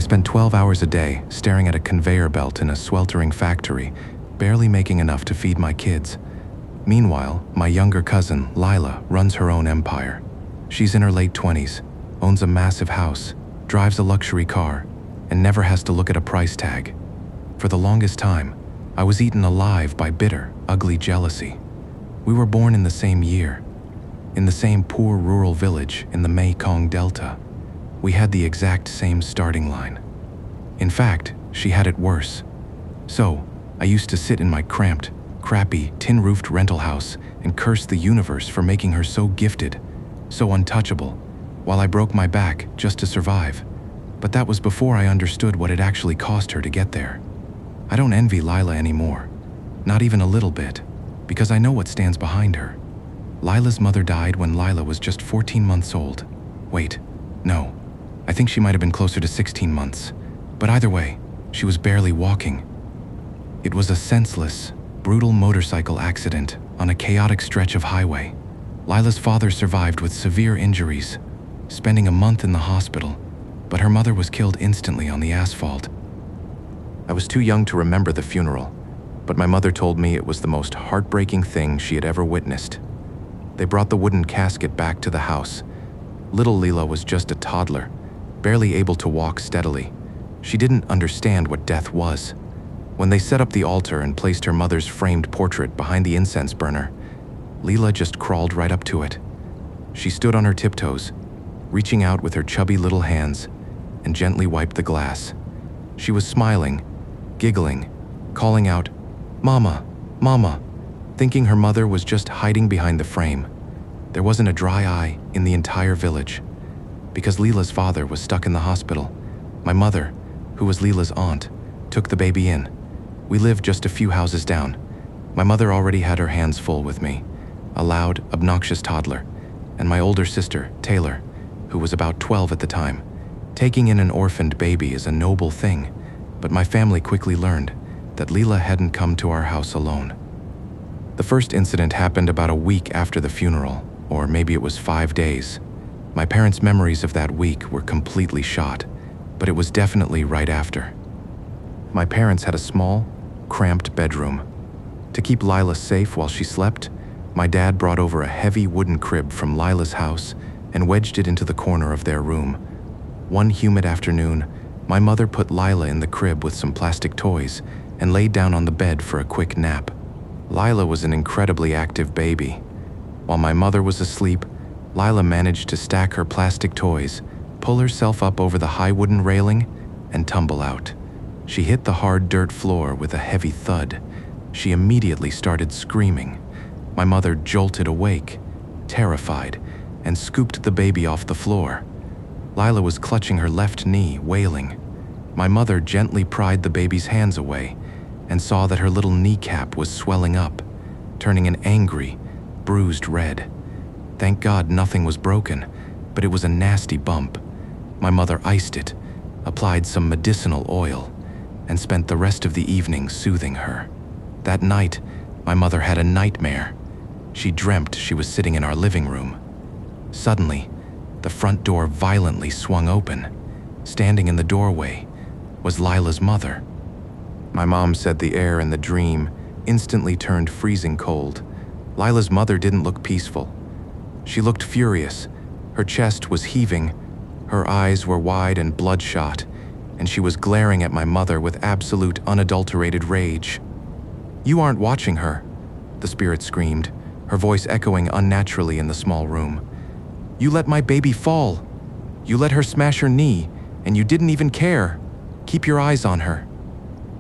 spent 12 hours a day staring at a conveyor belt in a sweltering factory, barely making enough to feed my kids. Meanwhile, my younger cousin, Lila, runs her own empire. She's in her late 20s, owns a massive house, drives a luxury car, and never has to look at a price tag. For the longest time, I was eaten alive by bitter, ugly jealousy. We were born in the same year, in the same poor rural village in the Mekong Delta. We had the exact same starting line. In fact, she had it worse. So, I used to sit in my cramped, crappy, tin-roofed rental house and curse the universe for making her so gifted, so untouchable, while I broke my back just to survive. But that was before I understood what it actually cost her to get there. I don't envy Lila anymore, not even a little bit, because I know what stands behind her. Lila's mother died when Lila was just 14 months old. Wait, no, I think she might have been closer to 16 months. But either way, she was barely walking. It was a senseless, brutal motorcycle accident on a chaotic stretch of highway. Lila's father survived with severe injuries, spending a month in the hospital, but her mother was killed instantly on the asphalt. I was too young to remember the funeral, but my mother told me it was the most heartbreaking thing she had ever witnessed. They brought the wooden casket back to the house. Little Lila was just a toddler, barely able to walk steadily. She didn't understand what death was. When they set up the altar and placed her mother's framed portrait behind the incense burner, Lila just crawled right up to it. She stood on her tiptoes, reaching out with her chubby little hands, and gently wiped the glass. She was smiling, giggling, calling out, "Mama, Mama," thinking her mother was just hiding behind the frame. There wasn't a dry eye in the entire village. Because Lila's father was stuck in the hospital, my mother, who was Lila's aunt, took the baby in. We lived just a few houses down. My mother already had her hands full with me, a loud, obnoxious toddler, and my older sister, Taylor, who was about 12 at the time. Taking in an orphaned baby is a noble thing, but my family quickly learned that Lila hadn't come to our house alone. The first incident happened about a week after the funeral, or maybe it was 5 days. My parents' memories of that week were completely shot, but it was definitely right after. My parents had a small, cramped bedroom. To keep Lila safe while she slept, my dad brought over a heavy wooden crib from Lila's house and wedged it into the corner of their room. One humid afternoon, my mother put Lila in the crib with some plastic toys and laid down on the bed for a quick nap. Lila was an incredibly active baby. While my mother was asleep, Lila managed to stack her plastic toys, pull herself up over the high wooden railing, and tumble out. She hit the hard dirt floor with a heavy thud. She immediately started screaming. My mother jolted awake, terrified, and scooped the baby off the floor. Lila was clutching her left knee, wailing. My mother gently pried the baby's hands away and saw that her little kneecap was swelling up, turning an angry, bruised red. Thank God nothing was broken, but it was a nasty bump. My mother iced it, applied some medicinal oil, and spent the rest of the evening soothing her. That night, my mother had a nightmare. She dreamt she was sitting in our living room. Suddenly, the front door violently swung open. Standing in the doorway was Lila's mother. My mom said the air in the dream instantly turned freezing cold. Lila's mother didn't look peaceful. She looked furious. Her chest was heaving, her eyes were wide and bloodshot, and she was glaring at my mother with absolute unadulterated rage. "You aren't watching her," the spirit screamed, her voice echoing unnaturally in the small room. "You let my baby fall. You let her smash her knee, and you didn't even care. Keep your eyes on her."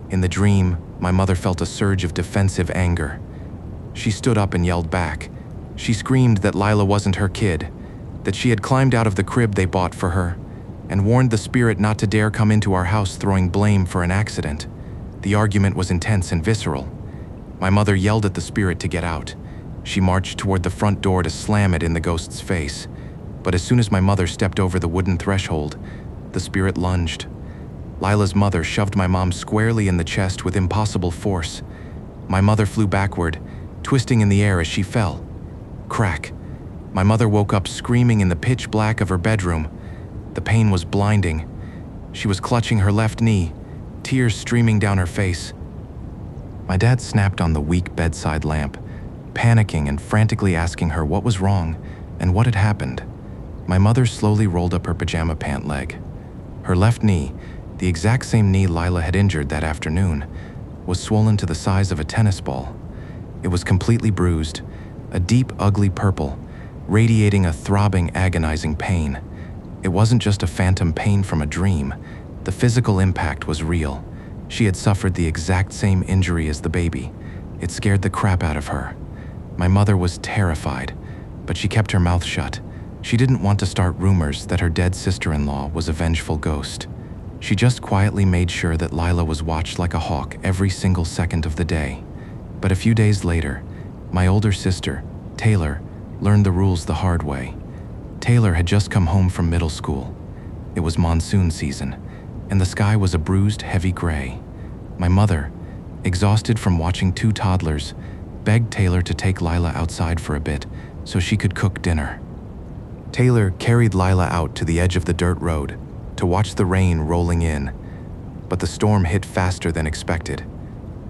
In the dream, my mother felt a surge of defensive anger. She stood up and yelled back. She screamed that Lila wasn't her kid, that she had climbed out of the crib they bought for her, and warned the spirit not to dare come into our house throwing blame for an accident. The argument was intense and visceral. My mother yelled at the spirit to get out. She marched toward the front door to slam it in the ghost's face. But as soon as my mother stepped over the wooden threshold, the spirit lunged. Lila's mother shoved my mom squarely in the chest with impossible force. My mother flew backward, twisting in the air as she fell. Crack. My mother woke up screaming in the pitch black of her bedroom. The pain was blinding. She was clutching her left knee, tears streaming down her face. My dad snapped on the weak bedside lamp, panicking and frantically asking her what was wrong and what had happened. My mother slowly rolled up her pajama pant leg. Her left knee, the exact same knee Lila had injured that afternoon, was swollen to the size of a tennis ball. It was completely bruised, a deep, ugly purple, radiating a throbbing, agonizing pain. It wasn't just a phantom pain from a dream. The physical impact was real. She had suffered the exact same injury as the baby. It scared the crap out of her. My mother was terrified, but she kept her mouth shut. She didn't want to start rumors that her dead sister-in-law was a vengeful ghost. She just quietly made sure that Lila was watched like a hawk every single second of the day. But a few days later, my older sister, Taylor, learned the rules the hard way. Taylor had just come home from middle school. It was monsoon season, and the sky was a bruised, heavy gray. My mother, exhausted from watching two toddlers, begged Taylor to take Lila outside for a bit so she could cook dinner. Taylor carried Lila out to the edge of the dirt road to watch the rain rolling in, but the storm hit faster than expected.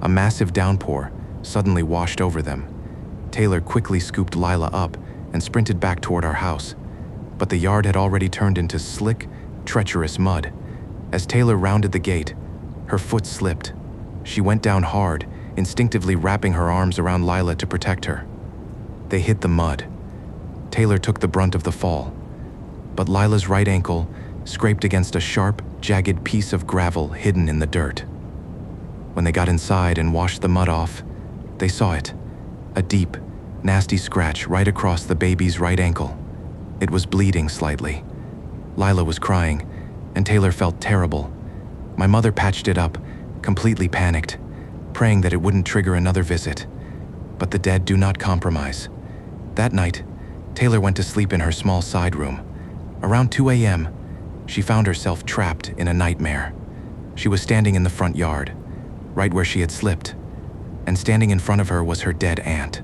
A massive downpour suddenly washed over them. Taylor quickly scooped Lila up and sprinted back toward our house, but the yard had already turned into slick, treacherous mud. As Taylor rounded the gate, her foot slipped. She went down hard, instinctively wrapping her arms around Lila to protect her. They hit the mud. Taylor took the brunt of the fall, but Lila's right ankle scraped against a sharp, jagged piece of gravel hidden in the dirt. When they got inside and washed the mud off, they saw it, a deep, nasty scratch right across the baby's right ankle. It was bleeding slightly. Lila was crying, and Taylor felt terrible. My mother patched it up, completely panicked, praying that it wouldn't trigger another visit. But the dead do not compromise. That night, Taylor went to sleep in her small side room. Around 2 a.m., she found herself trapped in a nightmare. She was standing in the front yard, right where she had slipped, and standing in front of her was her dead aunt.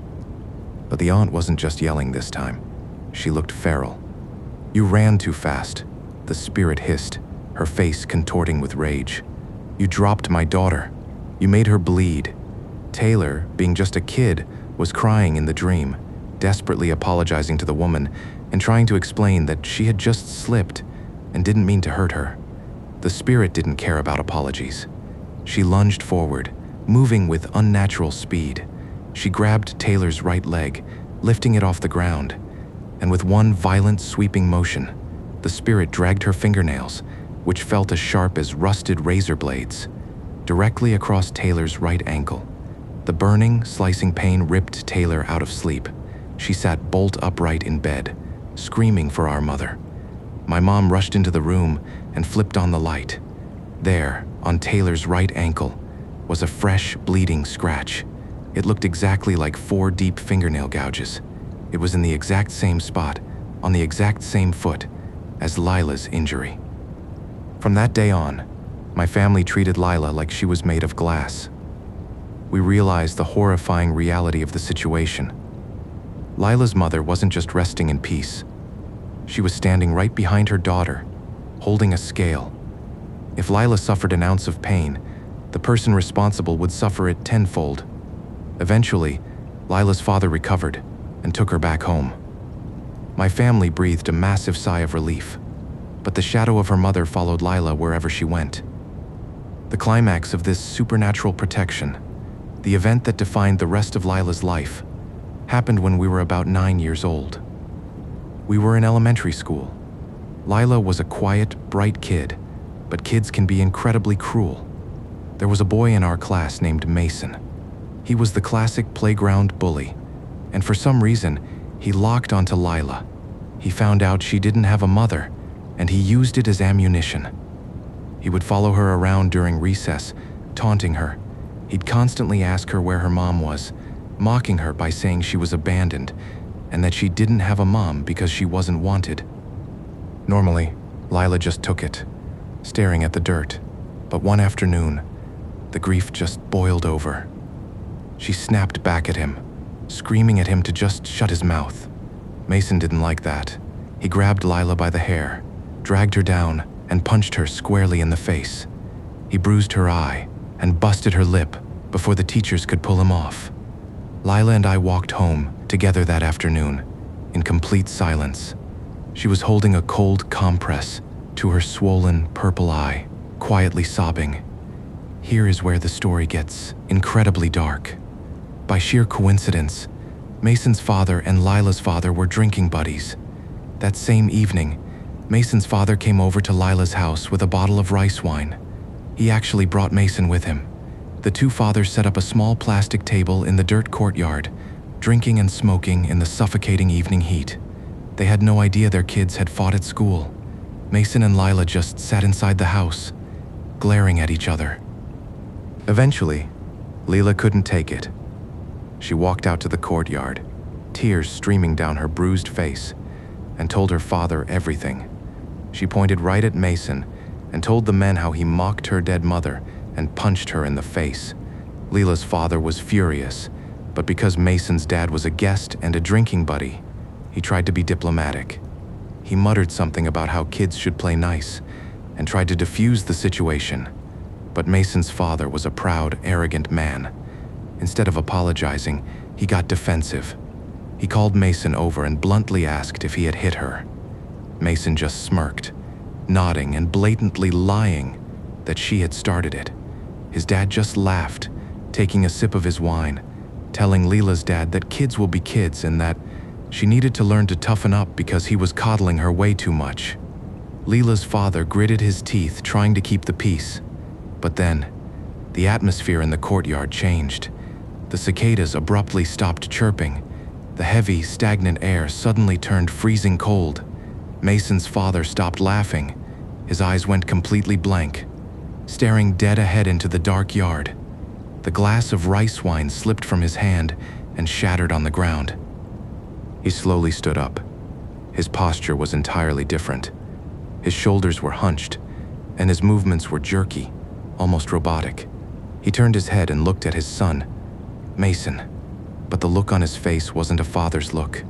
But the aunt wasn't just yelling this time. She looked feral. "You ran too fast," the spirit hissed, her face contorting with rage. "You dropped my daughter. You made her bleed." Taylor, being just a kid, was crying in the dream, desperately apologizing to the woman and trying to explain that she had just slipped and didn't mean to hurt her. The spirit didn't care about apologies. She lunged forward, moving with unnatural speed. She grabbed Taylor's right leg, lifting it off the ground, and with one violent sweeping motion, the spirit dragged her fingernails, which felt as sharp as rusted razor blades, directly across Taylor's right ankle. The burning, slicing pain ripped Taylor out of sleep. She sat bolt upright in bed, screaming for our mother. My mom rushed into the room and flipped on the light. There, on Taylor's right ankle, was a fresh, bleeding scratch. It looked exactly like 4 deep fingernail gouges. It was in the exact same spot, on the exact same foot, as Lila's injury. From that day on, my family treated Lila like she was made of glass. We realized the horrifying reality of the situation. Lila's mother wasn't just resting in peace. She was standing right behind her daughter, holding a scale. If Lila suffered an ounce of pain, the person responsible would suffer it tenfold. Eventually, Lila's father recovered and took her back home. My family breathed a massive sigh of relief, but the shadow of her mother followed Lila wherever she went. The climax of this supernatural protection, the event that defined the rest of Lila's life, happened when we were about 9 years old. We were in elementary school. Lila was a quiet, bright kid, but kids can be incredibly cruel. There was a boy in our class named Mason. He was the classic playground bully, and for some reason, he locked onto Lila. He found out she didn't have a mother, and he used it as ammunition. He would follow her around during recess, taunting her. He'd constantly ask her where her mom was, mocking her by saying she was abandoned and that she didn't have a mom because she wasn't wanted. Normally, Lila just took it, staring at the dirt, but one afternoon, the grief just boiled over. She snapped back at him, screaming at him to just shut his mouth. Mason didn't like that. He grabbed Lila by the hair, dragged her down, and punched her squarely in the face. He bruised her eye and busted her lip before the teachers could pull him off. Lila and I walked home together that afternoon in complete silence. She was holding a cold compress to her swollen purple eye, quietly sobbing. Here is where the story gets incredibly dark. By sheer coincidence, Mason's father and Lila's father were drinking buddies. That same evening, Mason's father came over to Lila's house with a bottle of rice wine. He actually brought Mason with him. The two fathers set up a small plastic table in the dirt courtyard, drinking and smoking in the suffocating evening heat. They had no idea their kids had fought at school. Mason and Lila just sat inside the house, glaring at each other. Eventually, Lila couldn't take it. She walked out to the courtyard, tears streaming down her bruised face, and told her father everything. She pointed right at Mason and told the men how he mocked her dead mother and punched her in the face. Lila's father was furious, but because Mason's dad was a guest and a drinking buddy, he tried to be diplomatic. He muttered something about how kids should play nice and tried to defuse the situation. But Mason's father was a proud, arrogant man. Instead of apologizing, he got defensive. He called Mason over and bluntly asked if he had hit her. Mason just smirked, nodding and blatantly lying that she had started it. His dad just laughed, taking a sip of his wine, telling Lila's dad that kids will be kids and that she needed to learn to toughen up because he was coddling her way too much. Lila's father gritted his teeth, trying to keep the peace. But then, the atmosphere in the courtyard changed. The cicadas abruptly stopped chirping. The heavy, stagnant air suddenly turned freezing cold. Mason's father stopped laughing. His eyes went completely blank, staring dead ahead into the dark yard. The glass of rice wine slipped from his hand and shattered on the ground. He slowly stood up. His posture was entirely different. His shoulders were hunched, and his movements were jerky, almost robotic. He turned his head and looked at his son, Mason, but the look on his face wasn't a father's look.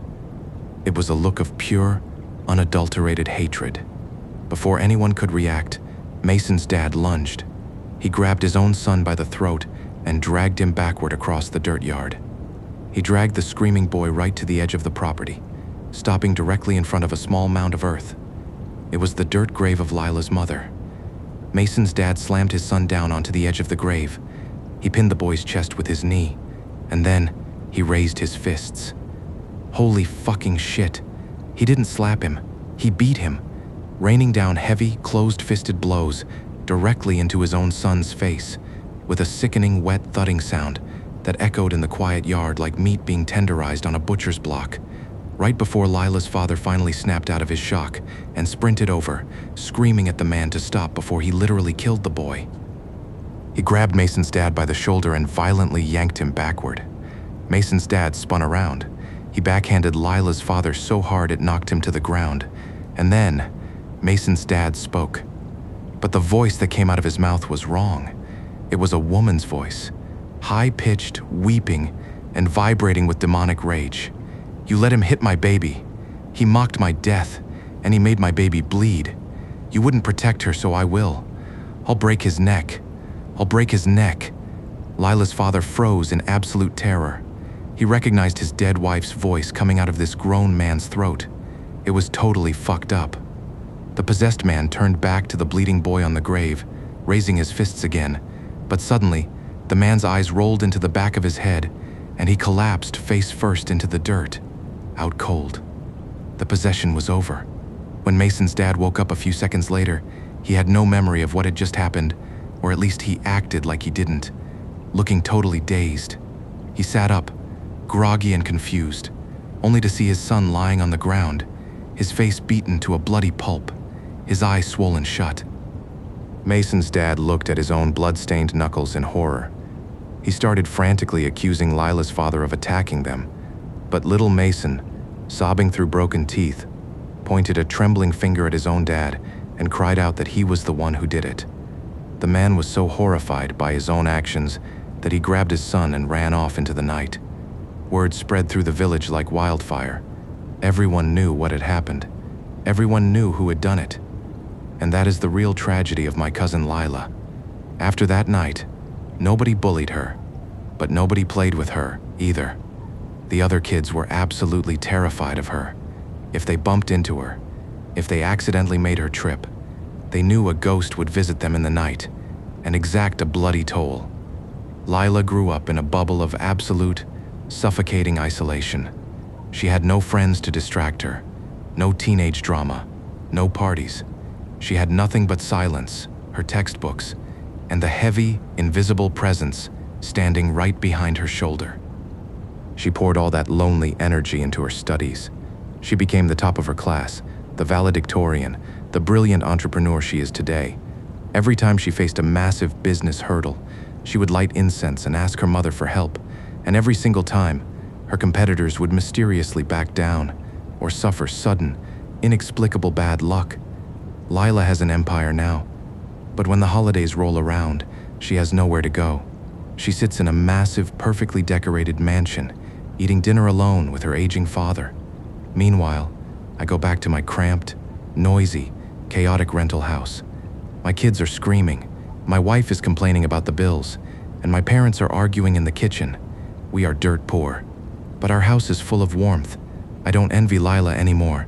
It was a look of pure, unadulterated hatred. Before anyone could react, Mason's dad lunged. He grabbed his own son by the throat and dragged him backward across the dirt yard. He dragged the screaming boy right to the edge of the property, stopping directly in front of a small mound of earth. It was the dirt grave of Lila's mother. Mason's dad slammed his son down onto the edge of the grave. He pinned the boy's chest with his knee, and then he raised his fists. Holy fucking shit. He didn't slap him, he beat him, raining down heavy, closed-fisted blows directly into his own son's face, with a sickening, wet thudding sound that echoed in the quiet yard like meat being tenderized on a butcher's block. Right before Lila's father finally snapped out of his shock and sprinted over, screaming at the man to stop before he literally killed the boy. He grabbed Mason's dad by the shoulder and violently yanked him backward. Mason's dad spun around. He backhanded Lila's father so hard it knocked him to the ground. And then, Mason's dad spoke. But the voice that came out of his mouth was wrong. It was a woman's voice, high-pitched, weeping, and vibrating with demonic rage. You let him hit my baby. He mocked my death, and he made my baby bleed. You wouldn't protect her, so I will. I'll break his neck. I'll break his neck. Lila's father froze in absolute terror. He recognized his dead wife's voice coming out of this grown man's throat. It was totally fucked up. The possessed man turned back to the bleeding boy on the grave, raising his fists again, but suddenly, the man's eyes rolled into the back of his head, and he collapsed face first into the dirt, out cold. The possession was over. When Mason's dad woke up a few seconds later, he had no memory of what had just happened, or at least he acted like he didn't, looking totally dazed. He sat up, groggy and confused, only to see his son lying on the ground, his face beaten to a bloody pulp, his eyes swollen shut. Mason's dad looked at his own blood-stained knuckles in horror. He started frantically accusing Lila's father of attacking them, but little Mason, sobbing through broken teeth, pointed a trembling finger at his own dad and cried out that he was the one who did it. The man was so horrified by his own actions that he grabbed his son and ran off into the night. Word spread through the village like wildfire. Everyone knew what had happened. Everyone knew who had done it. And that is the real tragedy of my cousin Lila. After that night, nobody bullied her, but nobody played with her either. The other kids were absolutely terrified of her. If they bumped into her, if they accidentally made her trip, they knew a ghost would visit them in the night and exact a bloody toll. Lila grew up in a bubble of absolute, suffocating isolation. She had no friends to distract her, no teenage drama, no parties. She had nothing but silence, her textbooks, and the heavy, invisible presence standing right behind her shoulder. She poured all that lonely energy into her studies. She became the top of her class, the valedictorian, the brilliant entrepreneur she is today. Every time she faced a massive business hurdle, she would light incense and ask her mother for help, and every single time, her competitors would mysteriously back down or suffer sudden, inexplicable bad luck. Lila has an empire now, but when the holidays roll around, she has nowhere to go. She sits in a massive, perfectly decorated mansion, eating dinner alone with her aging father. Meanwhile, I go back to my cramped, noisy, chaotic rental house. My kids are screaming, my wife is complaining about the bills, and my parents are arguing in the kitchen. We are dirt poor, but our house is full of warmth. I don't envy Lila anymore,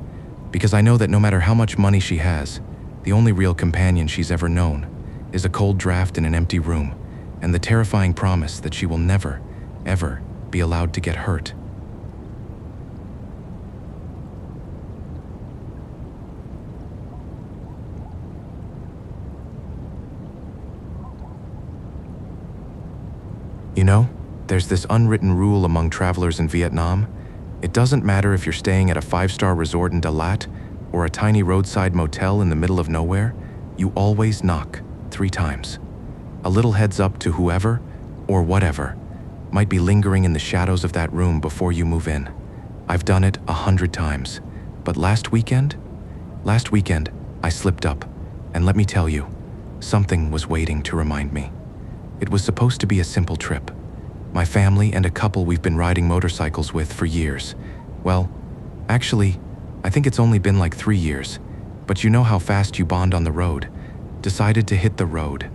because I know that no matter how much money she has, the only real companion she's ever known is a cold draft in an empty room, and the terrifying promise that she will never, ever be allowed to get hurt. You know, there's this unwritten rule among travelers in Vietnam. It doesn't matter if you're staying at a 5-star resort in Dalat or a tiny roadside motel in the middle of nowhere, you always knock 3 times. A little heads up to whoever or whatever might be lingering in the shadows of that room before you move in. I've done it 100 times, but last weekend I slipped up, and let me tell you, something was waiting to remind me. It was supposed to be a simple trip. My family and a couple we've been riding motorcycles with for years. Well, actually, I think it's only been like 3 years, but you know how fast you bond on the road. Decided to hit the road.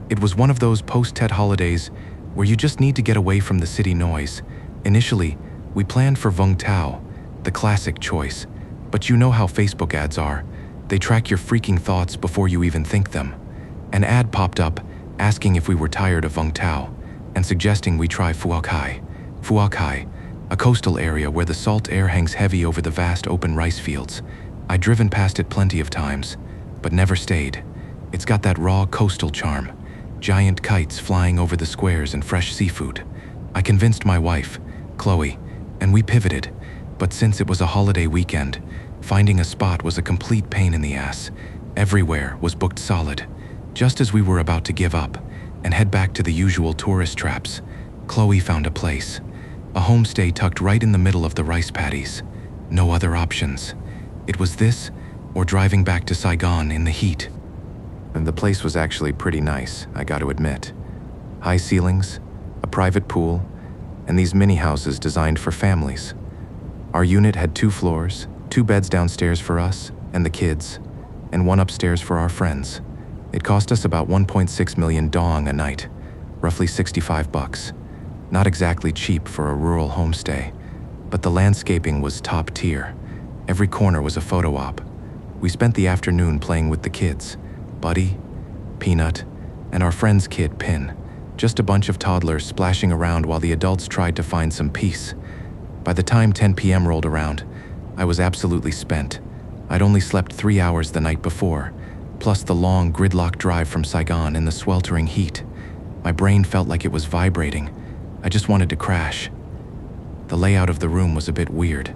It was one of those post-Tet holidays where you just need to get away from the city noise. Initially, we planned for Vung Tau, the classic choice, but you know how Facebook ads are. They track your freaking thoughts before you even think them. An ad popped up asking if we were tired of Vung Tau and suggesting we try Phuoc Hai. Phuoc Hai, a coastal area where the salt air hangs heavy over the vast open rice fields. I'd driven past it plenty of times, but never stayed. It's got that raw coastal charm, giant kites flying over the squares and fresh seafood. I convinced my wife, Chloe, and we pivoted, but since it was a holiday weekend, finding a spot was a complete pain in the ass. Everywhere was booked solid. Just as we were about to give up and head back to the usual tourist traps, Chloe found a place. A homestay tucked right in the middle of the rice paddies. No other options. It was this or driving back to Saigon in the heat. And the place was actually pretty nice, I got to admit. High ceilings, a private pool, and these mini houses designed for families. Our unit had 2 floors, 2 beds downstairs for us and the kids, and 1 upstairs for our friends. It cost us about 1.6 million dong a night, roughly $65. Not exactly cheap for a rural homestay, but the landscaping was top tier. Every corner was a photo op. We spent the afternoon playing with the kids, Buddy, Peanut, and our friend's kid, Pin. Just a bunch of toddlers splashing around while the adults tried to find some peace. By the time 10 p.m. rolled around, I was absolutely spent. I'd only slept 3 hours the night before, plus the long gridlock drive from Saigon in the sweltering heat. My brain felt like it was vibrating. I just wanted to crash. The layout of the room was a bit weird.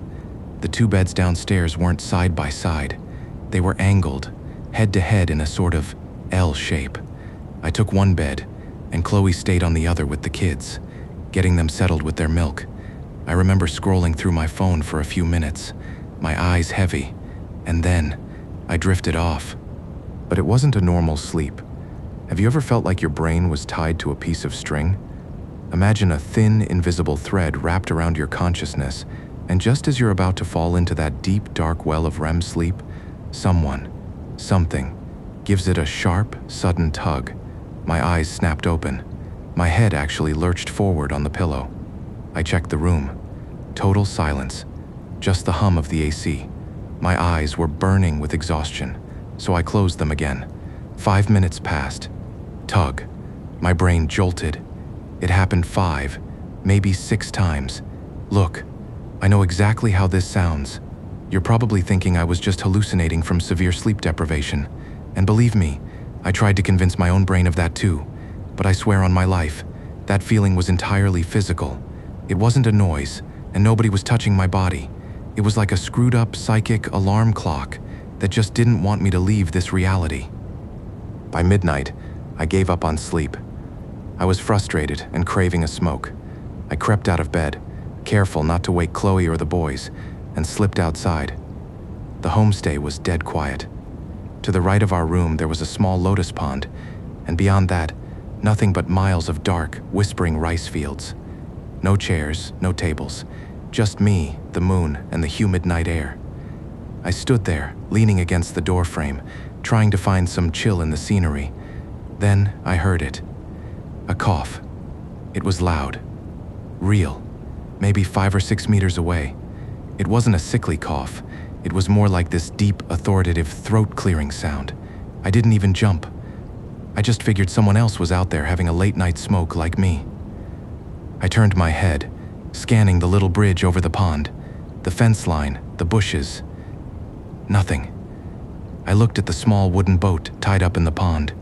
The 2 beds downstairs weren't side by side. They were angled, head to head in a sort of L shape. I took 1 bed, and Chloe stayed on the other with the kids, getting them settled with their milk. I remember scrolling through my phone for a few minutes, my eyes heavy, and then I drifted off. But it wasn't a normal sleep. Have you ever felt like your brain was tied to a piece of string? Imagine a thin, invisible thread wrapped around your consciousness, and just as you're about to fall into that deep, dark well of REM sleep, someone, something, gives it a sharp, sudden tug. My eyes snapped open. My head actually lurched forward on the pillow. I checked the room. Total silence. Just the hum of the AC. My eyes were burning with exhaustion, so I closed them again. 5 minutes passed. Tug. My brain jolted. It happened 5, maybe 6 times. Look, I know exactly how this sounds. You're probably thinking I was just hallucinating from severe sleep deprivation. And believe me, I tried to convince my own brain of that too. But I swear on my life, that feeling was entirely physical. It wasn't a noise, and nobody was touching my body. It was like a screwed up psychic alarm clock that just didn't want me to leave this reality. By midnight, I gave up on sleep. I was frustrated and craving a smoke. I crept out of bed, careful not to wake Chloe or the boys, and slipped outside. The homestay was dead quiet. To the right of our room there was a small lotus pond, and beyond that, nothing but miles of dark, whispering rice fields. No chairs, no tables, just me, the moon, and the humid night air. I stood there, leaning against the doorframe, trying to find some chill in the scenery. Then I heard it. A cough. It was loud. Real. Maybe 5 or 6 meters away. It wasn't a sickly cough. It was more like this deep, authoritative, throat-clearing sound. I didn't even jump. I just figured someone else was out there having a late-night smoke like me. I turned my head, scanning the little bridge over the pond, the fence line, the bushes. Nothing. I looked at the small wooden boat tied up in the pond,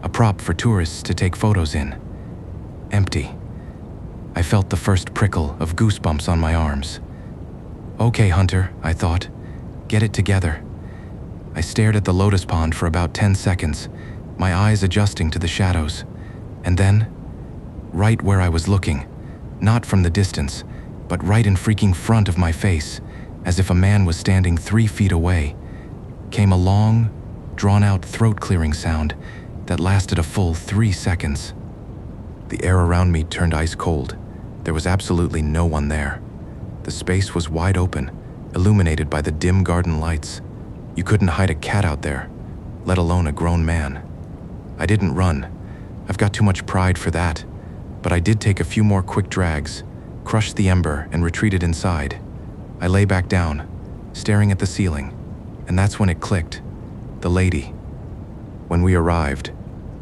a prop for tourists to take photos in. Empty. I felt the first prickle of goosebumps on my arms. Okay, Hunter, I thought. Get it together. I stared at the lotus pond for about 10 seconds, my eyes adjusting to the shadows. And then, right where I was looking, not from the distance, but right in freaking front of my face, as if a man was standing 3 feet away, came a long, drawn-out throat-clearing sound that lasted a full 3 seconds. The air around me turned ice cold. There was absolutely no one there. The space was wide open, illuminated by the dim garden lights. You couldn't hide a cat out there, let alone a grown man. I didn't run. I've got too much pride for that. But I did take a few more quick drags, crushed the ember, and retreated inside. I lay back down, staring at the ceiling, and that's when it clicked. The lady. When we arrived,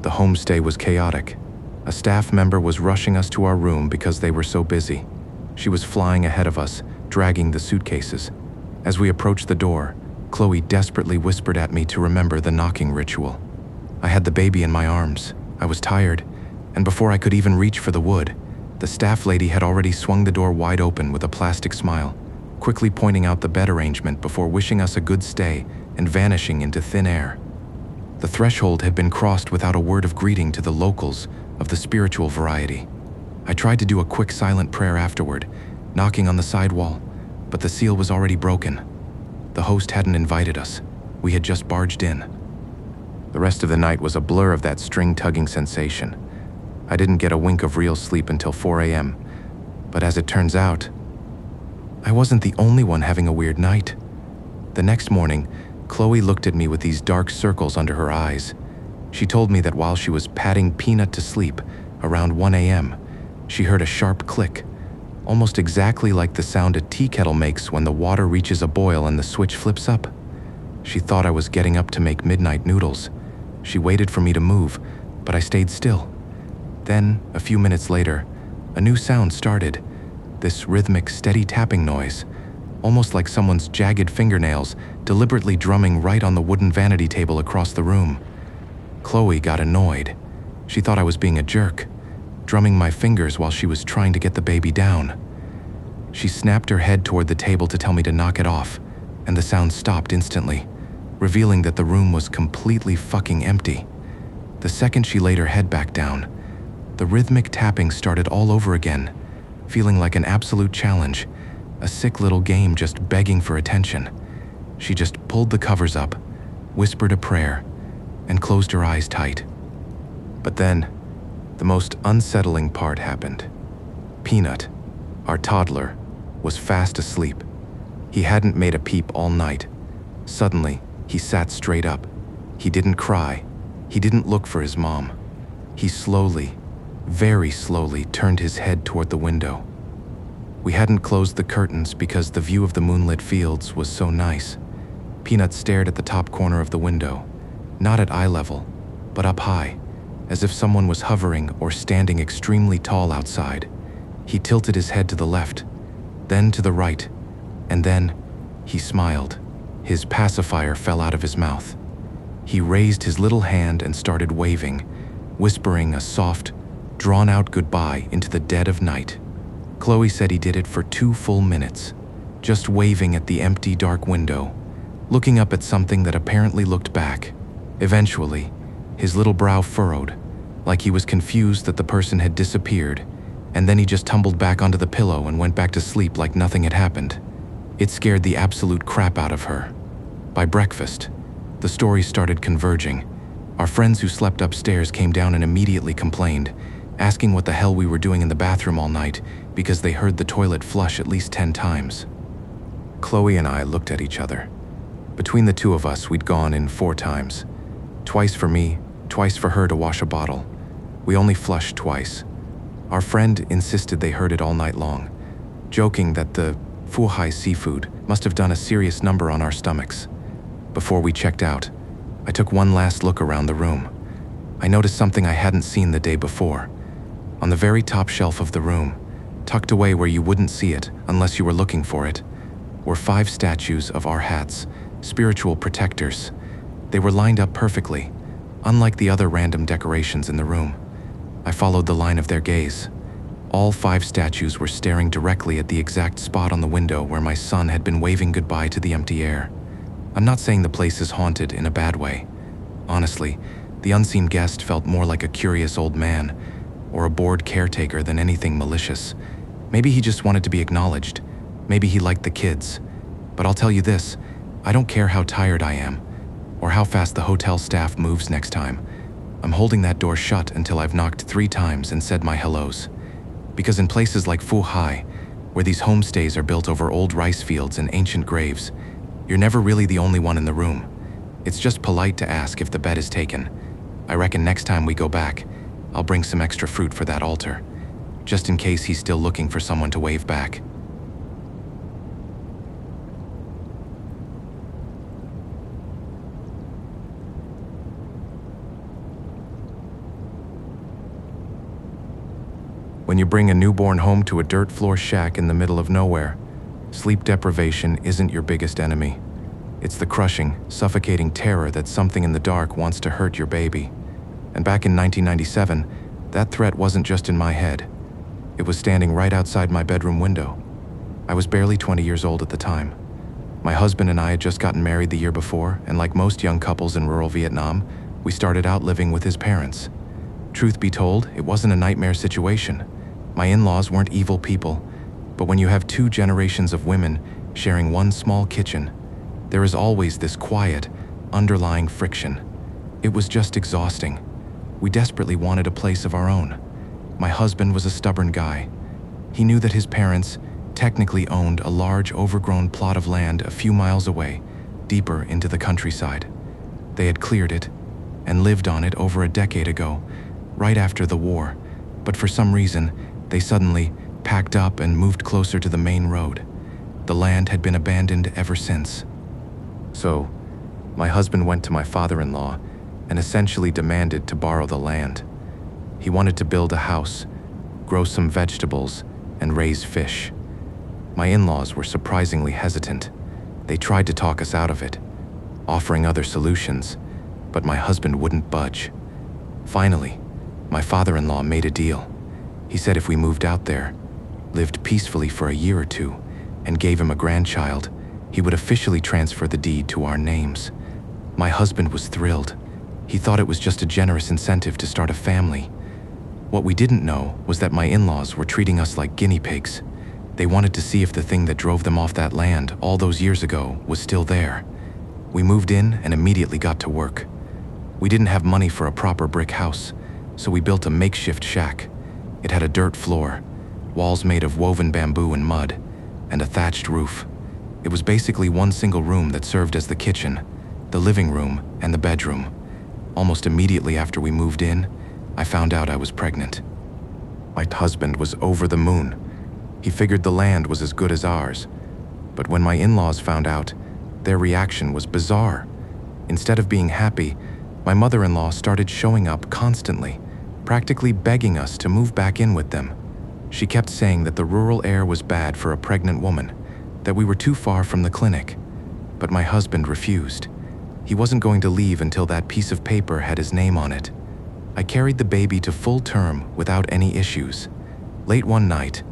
the homestay was chaotic. A staff member was rushing us to our room because they were so busy. She was flying ahead of us, dragging the suitcases. As we approached the door, Chloe desperately whispered at me to remember the knocking ritual. I had the baby in my arms. I was tired, and before I could even reach for the wood, the staff lady had already swung the door wide open with a plastic smile, quickly pointing out the bed arrangement before wishing us a good stay and vanishing into thin air. The threshold had been crossed without a word of greeting to the locals of the spiritual variety. I tried to do a quick silent prayer afterward, knocking on the side wall, but the seal was already broken. The host hadn't invited us. We had just barged in. The rest of the night was a blur of that string-tugging sensation. I didn't get a wink of real sleep until 4 a.m., but as it turns out, I wasn't the only one having a weird night. The next morning, Chloe looked at me with these dark circles under her eyes. She told me that while she was patting Peanut to sleep around 1 a.m., she heard a sharp click, almost exactly like the sound a tea kettle makes when the water reaches a boil and the switch flips up. She thought I was getting up to make midnight noodles. She waited for me to move, but I stayed still. Then, a few minutes later, a new sound started, this rhythmic, steady tapping noise, almost like someone's jagged fingernails deliberately drumming right on the wooden vanity table across the room. Chloe got annoyed. She thought I was being a jerk, drumming my fingers while she was trying to get the baby down. She snapped her head toward the table to tell me to knock it off, and the sound stopped instantly, revealing that the room was completely fucking empty. The second she laid her head back down, the rhythmic tapping started all over again, feeling like an absolute challenge, a sick little game just begging for attention. She just pulled the covers up, whispered a prayer, and closed her eyes tight. But then, the most unsettling part happened. Peanut, our toddler, was fast asleep. He hadn't made a peep all night. Suddenly, he sat straight up. He didn't cry. He didn't look for his mom. He slowly, very slowly turned his head toward the window. We hadn't closed the curtains because the view of the moonlit fields was so nice. Peanut stared at the top corner of the window, not at eye level, but up high, as if someone was hovering or standing extremely tall outside. He tilted his head to the left, then to the right, and then he smiled. His pacifier fell out of his mouth. He raised his little hand and started waving, whispering a soft, drawn-out goodbye into the dead of night. Chloe said he did it for 2 full minutes, just waving at the empty, dark window, looking up at something that apparently looked back. Eventually, his little brow furrowed, like he was confused that the person had disappeared, and then he just tumbled back onto the pillow and went back to sleep like nothing had happened. It scared the absolute crap out of her. By breakfast, the stories started converging. Our friends who slept upstairs came down and immediately complained, asking what the hell we were doing in the bathroom all night because they heard the toilet flush at least 10 times. Chloe and I looked at each other. Between the two of us, we'd gone in 4 times. Twice for me, twice for her to wash a bottle. We only flushed twice. Our friend insisted they heard it all night long, joking that the Fuhai seafood must have done a serious number on our stomachs. Before we checked out, I took one last look around the room. I noticed something I hadn't seen the day before. On the very top shelf of the room, tucked away where you wouldn't see it unless you were looking for it, were 5 statues of our hats, spiritual protectors. They were lined up perfectly, unlike the other random decorations in the room. I followed the line of their gaze. All 5 statues were staring directly at the exact spot on the window where my son had been waving goodbye to the empty air. I'm not saying the place is haunted in a bad way. Honestly, the unseen guest felt more like a curious old man or a bored caretaker than anything malicious. Maybe he just wanted to be acknowledged. Maybe he liked the kids. But I'll tell you this, I don't care how tired I am or how fast the hotel staff moves next time. I'm holding that door shut until I've knocked 3 times and said my hellos. Because in places like Fuhai, where these homestays are built over old rice fields and ancient graves, you're never really the only one in the room. It's just polite to ask if the bed is taken. I reckon next time we go back, I'll bring some extra fruit for that altar, just in case he's still looking for someone to wave back. When you bring a newborn home to a dirt floor shack in the middle of nowhere, sleep deprivation isn't your biggest enemy. It's the crushing, suffocating terror that something in the dark wants to hurt your baby. And back in 1997, that threat wasn't just in my head. It was standing right outside my bedroom window. I was barely 20 years old at the time. My husband and I had just gotten married the year before, and like most young couples in rural Vietnam, we started out living with his parents. Truth be told, it wasn't a nightmare situation. My in-laws weren't evil people, but when you have 2 generations of women sharing one small kitchen, there is always this quiet, underlying friction. It was just exhausting. We desperately wanted a place of our own. My husband was a stubborn guy. He knew that his parents technically owned a large, overgrown plot of land a few miles away, deeper into the countryside. They had cleared it and lived on it over a decade ago, right after the war, but for some reason, they suddenly packed up and moved closer to the main road. The land had been abandoned ever since. So, my husband went to my father-in-law and essentially demanded to borrow the land. He wanted to build a house, grow some vegetables, and raise fish. My in-laws were surprisingly hesitant. They tried to talk us out of it, offering other solutions, but my husband wouldn't budge. Finally, my father-in-law made a deal. He said if we moved out there, lived peacefully for a year or 2, and gave him a grandchild, he would officially transfer the deed to our names. My husband was thrilled. He thought it was just a generous incentive to start a family. What we didn't know was that my in-laws were treating us like guinea pigs. They wanted to see if the thing that drove them off that land all those years ago was still there. We moved in and immediately got to work. We didn't have money for a proper brick house, so we built a makeshift shack. It had a dirt floor, walls made of woven bamboo and mud, and a thatched roof. It was basically one single room that served as the kitchen. the living room, and the bedroom. Almost immediately after we moved in, I found out I was pregnant. My husband was over the moon. He figured the land was as good as ours. But when my in-laws found out, their reaction was bizarre. Instead of being happy, my mother-in-law started showing up constantly, practically begging us to move back in with them. She kept saying that the rural air was bad for a pregnant woman, that we were too far from the clinic. But my husband refused. He wasn't going to leave until that piece of paper had his name on it. I carried the baby to full term without any issues. Late one night,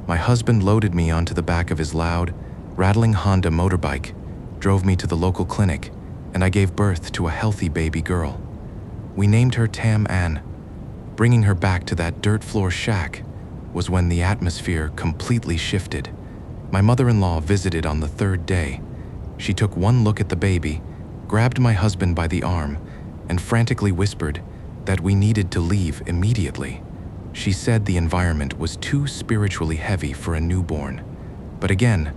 my husband loaded me onto the back of his loud, rattling Honda motorbike, drove me to the local clinic, and I gave birth to a healthy baby girl. We named her Tam Ann. Bringing her back to that dirt floor shack was when the atmosphere completely shifted. My mother-in-law visited on the third day. She took one look at the baby, grabbed my husband by the arm, and frantically whispered that we needed to leave immediately. She said the environment was too spiritually heavy for a newborn. But again,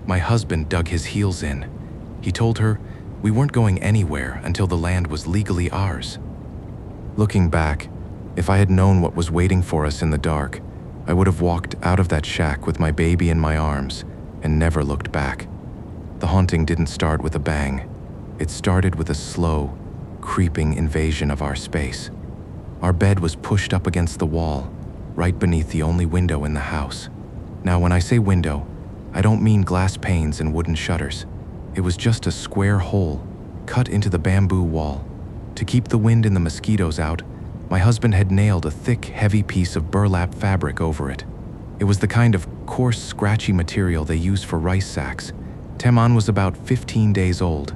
my husband dug his heels in. He told her we weren't going anywhere until the land was legally ours. Looking back, if I had known what was waiting for us in the dark, I would have walked out of that shack with my baby in my arms and never looked back. The haunting didn't start with a bang. It started with a slow, creeping invasion of our space. Our bed was pushed up against the wall, right beneath the only window in the house. Now, when I say window, I don't mean glass panes and wooden shutters. It was just a square hole cut into the bamboo wall. To keep the wind and the mosquitoes out, my husband had nailed a thick, heavy piece of burlap fabric over it. It was the kind of coarse, scratchy material they use for rice sacks. Teman was about 15 days old.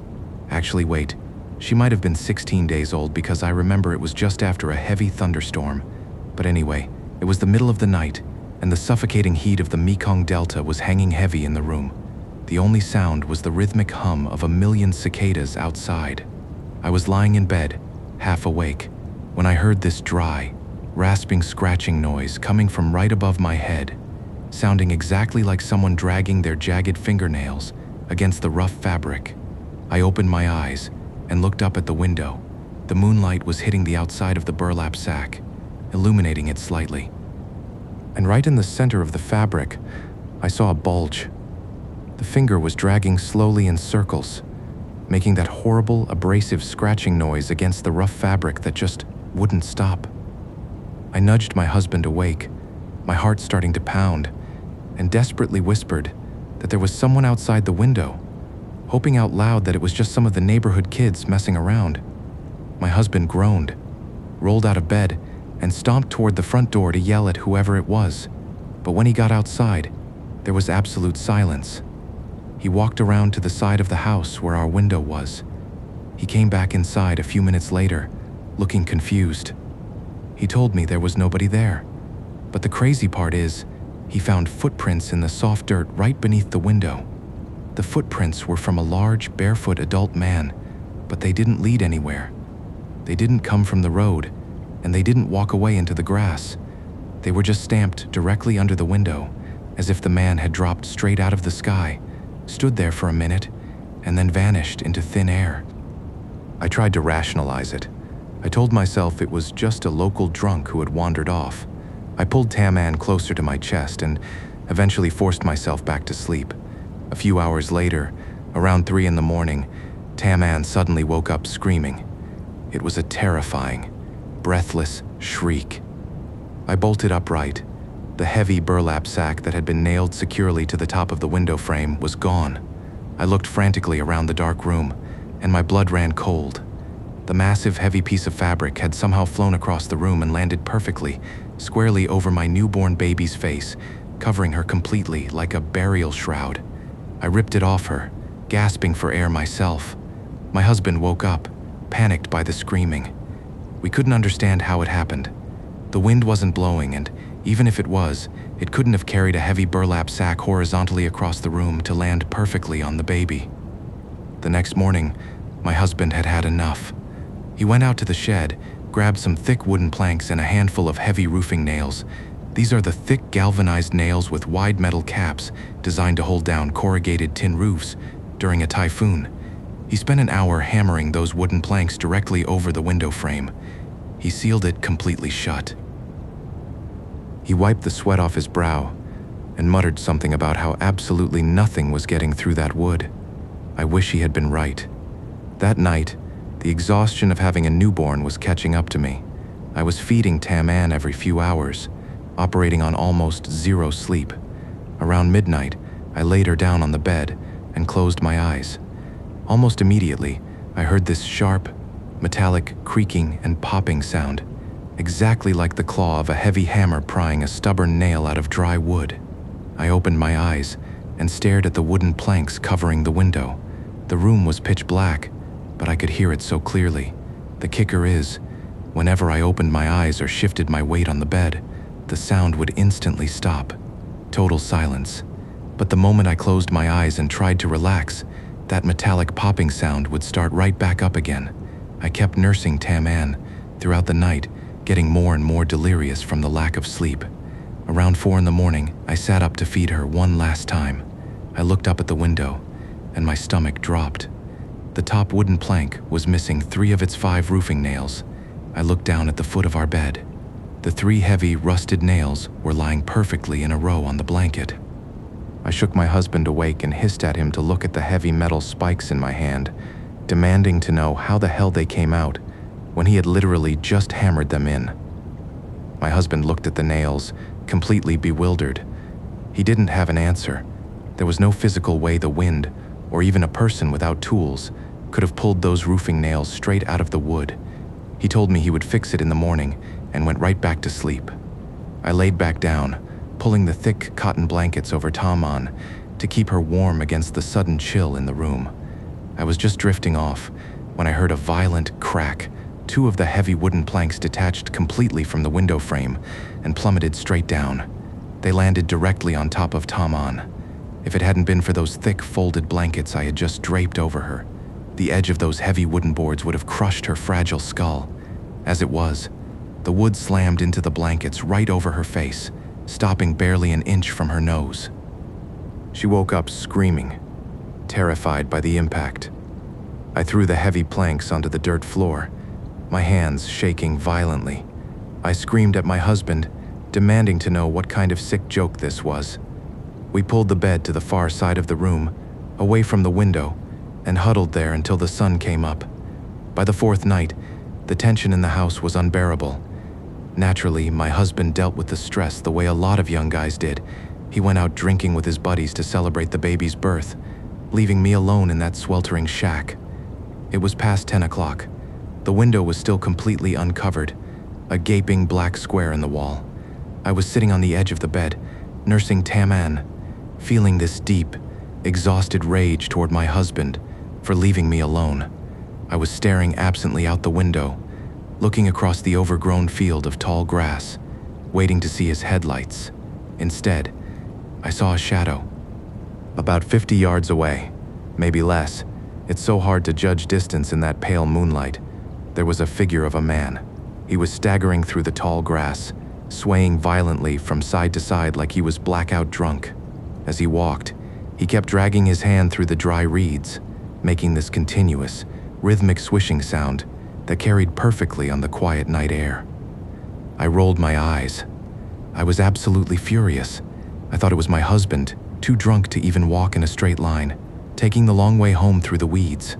Actually, wait, she might have been 16 days old because I remember it was just after a heavy thunderstorm. But anyway, it was the middle of the night, and the suffocating heat of the Mekong Delta was hanging heavy in the room. The only sound was the rhythmic hum of a million cicadas outside. I was lying in bed, half awake, when I heard this dry, rasping scratching noise coming from right above my head, sounding exactly like someone dragging their jagged fingernails against the rough fabric. I opened my eyes and looked up at the window. The moonlight was hitting the outside of the burlap sack, illuminating it slightly. And right in the center of the fabric, I saw a bulge. The finger was dragging slowly in circles, making that horrible, abrasive scratching noise against the rough fabric that just wouldn't stop. I nudged my husband awake, my heart starting to pound, and desperately whispered that there was someone outside the window, hoping out loud that it was just some of the neighborhood kids messing around. My husband groaned, rolled out of bed, and stomped toward the front door to yell at whoever it was. But when he got outside, there was absolute silence. He walked around to the side of the house where our window was. He came back inside a few minutes later, looking confused. He told me there was nobody there. But the crazy part is, he found footprints in the soft dirt right beneath the window. The footprints were from a large, barefoot adult man, but they didn't lead anywhere. They didn't come from the road, and they didn't walk away into the grass. They were just stamped directly under the window, as if the man had dropped straight out of the sky, stood there for a minute, and then vanished into thin air. I tried to rationalize it. I told myself it was just a local drunk who had wandered off. I pulled Tam Ann closer to my chest and eventually forced myself back to sleep. A few hours later, around 3 in the morning, Tam Ann suddenly woke up screaming. It was a terrifying, breathless shriek. I bolted upright. The heavy burlap sack that had been nailed securely to the top of the window frame was gone. I looked frantically around the dark room, and my blood ran cold. The massive, heavy piece of fabric had somehow flown across the room and landed perfectly, squarely over my newborn baby's face, covering her completely like a burial shroud. I ripped it off her, gasping for air myself. My husband woke up, panicked by the screaming. We couldn't understand how it happened. The wind wasn't blowing, and even if it was, it couldn't have carried a heavy burlap sack horizontally across the room to land perfectly on the baby. The next morning, my husband had had enough. He went out to the shed, grabbed some thick wooden planks and a handful of heavy roofing nails. These are the thick galvanized nails with wide metal caps designed to hold down corrugated tin roofs during a typhoon. He spent an hour hammering those wooden planks directly over the window frame. He sealed it completely shut. He wiped the sweat off his brow and muttered something about how absolutely nothing was getting through that wood. I wish he had been right. That night, the exhaustion of having a newborn was catching up to me. I was feeding Tam-An every few hours, operating on almost zero sleep. Around midnight, I laid her down on the bed and closed my eyes. Almost immediately, I heard this sharp, metallic creaking and popping sound, exactly like the claw of a heavy hammer prying a stubborn nail out of dry wood. I opened my eyes and stared at the wooden planks covering the window. The room was pitch black, but I could hear it so clearly. The kicker is, whenever I opened my eyes or shifted my weight on the bed, the sound would instantly stop. Total silence. But the moment I closed my eyes and tried to relax, that metallic popping sound would start right back up again. I kept nursing Tam-An throughout the night, getting more and more delirious from the lack of sleep. Around 4 in the morning, I sat up to feed her one last time. I looked up at the window, and my stomach dropped. The top wooden plank was missing 3 of its 5 roofing nails. I looked down at the foot of our bed. The 3 heavy, rusted nails were lying perfectly in a row on the blanket. I shook my husband awake and hissed at him to look at the heavy metal spikes in my hand, demanding to know how the hell they came out when he had literally just hammered them in. My husband looked at the nails, completely bewildered. He didn't have an answer. There was no physical way the wind, or even a person without tools, could have pulled those roofing nails straight out of the wood. He told me he would fix it in the morning and went right back to sleep. I laid back down, pulling the thick cotton blankets over Tam-An to keep her warm against the sudden chill in the room. I was just drifting off when I heard a violent crack. 2 of the heavy wooden planks detached completely from the window frame and plummeted straight down. They landed directly on top of Tam-An. If it hadn't been for those thick folded blankets I had just draped over her, the edge of those heavy wooden boards would have crushed her fragile skull. As it was, the wood slammed into the blankets right over her face, stopping barely an inch from her nose. She woke up screaming, terrified by the impact. I threw the heavy planks onto the dirt floor, my hands shaking violently. I screamed at my husband, demanding to know what kind of sick joke this was. We pulled the bed to the far side of the room, away from the window, and huddled there until the sun came up. By the 4th night, the tension in the house was unbearable. Naturally, my husband dealt with the stress the way a lot of young guys did. He went out drinking with his buddies to celebrate the baby's birth, leaving me alone in that sweltering shack. It was past 10 o'clock. The window was still completely uncovered, a gaping black square in the wall. I was sitting on the edge of the bed, nursing Tam-An, feeling this deep, exhausted rage toward my husband for leaving me alone. I was staring absently out the window, looking across the overgrown field of tall grass, waiting to see his headlights. Instead, I saw a shadow. About 50 yards away, maybe less. It's so hard to judge distance in that pale moonlight. There was a figure of a man. He was staggering through the tall grass, swaying violently from side to side like he was blackout drunk. As he walked, he kept dragging his hand through the dry reeds, making this continuous, rhythmic swishing sound that carried perfectly on the quiet night air. I rolled my eyes. I was absolutely furious. I thought it was my husband, too drunk to even walk in a straight line, taking the long way home through the weeds.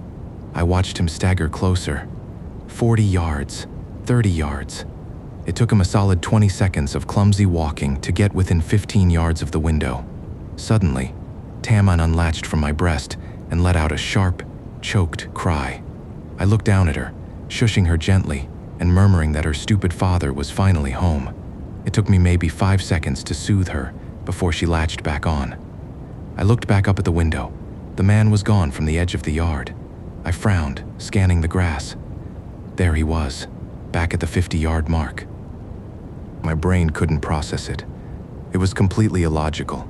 I watched him stagger closer. 40 yards, 30 yards. It took him a solid 20 seconds of clumsy walking to get within 15 yards of the window. Suddenly, Tam-An unlatched from my breast and let out a sharp, choked cry. I looked down at her, shushing her gently and murmuring that her stupid father was finally home. It took me maybe 5 seconds to soothe her before she latched back on. I looked back up at the window. The man was gone from the edge of the yard. I frowned, scanning the grass. There he was, back at the 50-yard mark. My brain couldn't process it. It was completely illogical.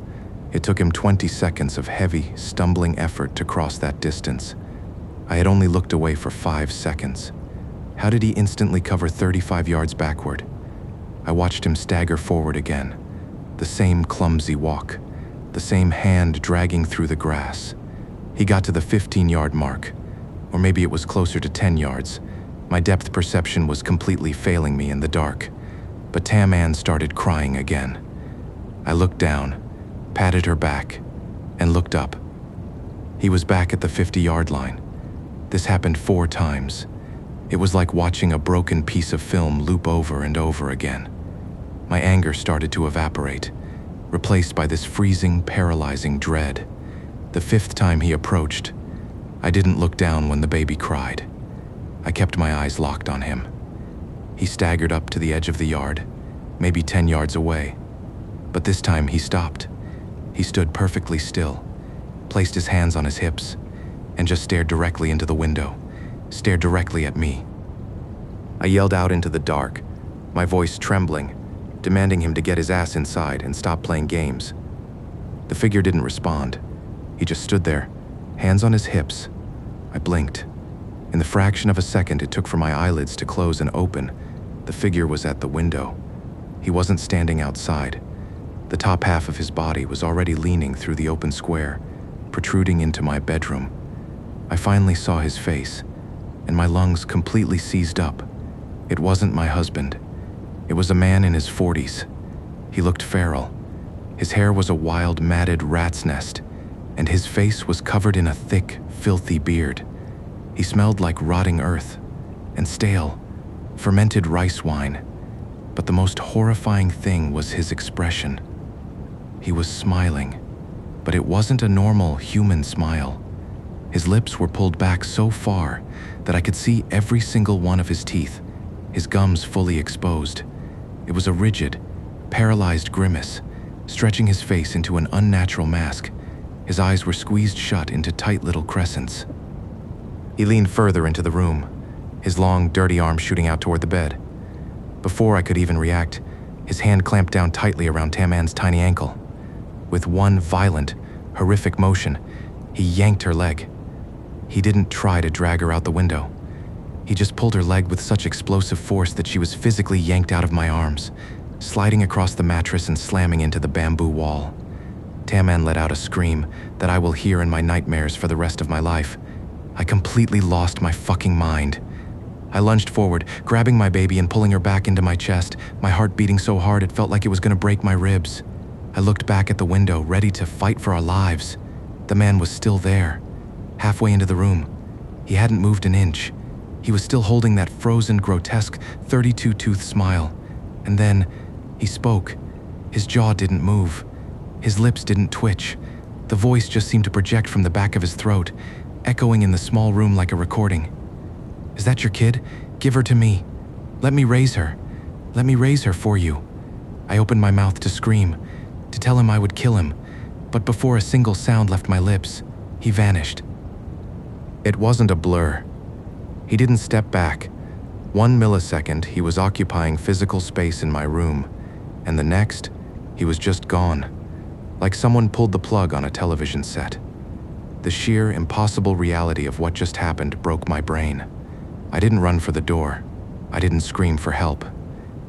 It took him 20 seconds of heavy, stumbling effort to cross that distance. I had only looked away for 5 seconds. How did he instantly cover 35 yards backward? I watched him stagger forward again. The same clumsy walk, the same hand dragging through the grass. He got to the 15-yard mark. Or maybe it was closer to 10 yards. My depth perception was completely failing me in the dark. But Tam Ann started crying again. I looked down, patted her back, and looked up. He was back at the 50-yard line. This happened 4 times. It was like watching a broken piece of film loop over and over again. My anger started to evaporate, replaced by this freezing, paralyzing dread. The 5th time he approached, I didn't look down when the baby cried. I kept my eyes locked on him. He staggered up to the edge of the yard, maybe 10 yards away. But this time he stopped. He stood perfectly still, placed his hands on his hips, and just stared directly into the window, stared directly at me. I yelled out into the dark, my voice trembling, demanding him to get his ass inside and stop playing games. The figure didn't respond. He just stood there, hands on his hips. I blinked. In the fraction of a second it took for my eyelids to close and open, the figure was at the window. He wasn't standing outside. The top half of his body was already leaning through the open square, protruding into my bedroom. I finally saw his face, and my lungs completely seized up. It wasn't my husband. It was a man in his 40s. He looked feral. His hair was a wild, matted rat's nest, and his face was covered in a thick, filthy beard. He smelled like rotting earth and stale, fermented rice wine. But the most horrifying thing was his expression. He was smiling, but it wasn't a normal human smile. His lips were pulled back so far that I could see every single one of his teeth, his gums fully exposed. It was a rigid, paralyzed grimace, stretching his face into an unnatural mask. His eyes were squeezed shut into tight little crescents. He leaned further into the room, his long, dirty arm shooting out toward the bed. Before I could even react, his hand clamped down tightly around Tam Ann's tiny ankle. With one violent, horrific motion, he yanked her leg. He didn't try to drag her out the window. He just pulled her leg with such explosive force that she was physically yanked out of my arms, sliding across the mattress and slamming into the bamboo wall. Tam Ann let out a scream that I will hear in my nightmares for the rest of my life. I completely lost my fucking mind. I lunged forward, grabbing my baby and pulling her back into my chest, my heart beating so hard it felt like it was going to break my ribs. I looked back at the window, ready to fight for our lives. The man was still there, halfway into the room. He hadn't moved an inch. He was still holding that frozen, grotesque 32-tooth smile. And then, he spoke. His jaw didn't move. His lips didn't twitch. The voice just seemed to project from the back of his throat, echoing in the small room like a recording. "Is that your kid? Give her to me. Let me raise her. Let me raise her for you." I opened my mouth to scream, to tell him I would kill him, but before a single sound left my lips, he vanished. It wasn't a blur. He didn't step back. 1 millisecond, he was occupying physical space in my room, and the next, he was just gone, like someone pulled the plug on a television set. The sheer, impossible reality of what just happened broke my brain. I didn't run for the door. I didn't scream for help.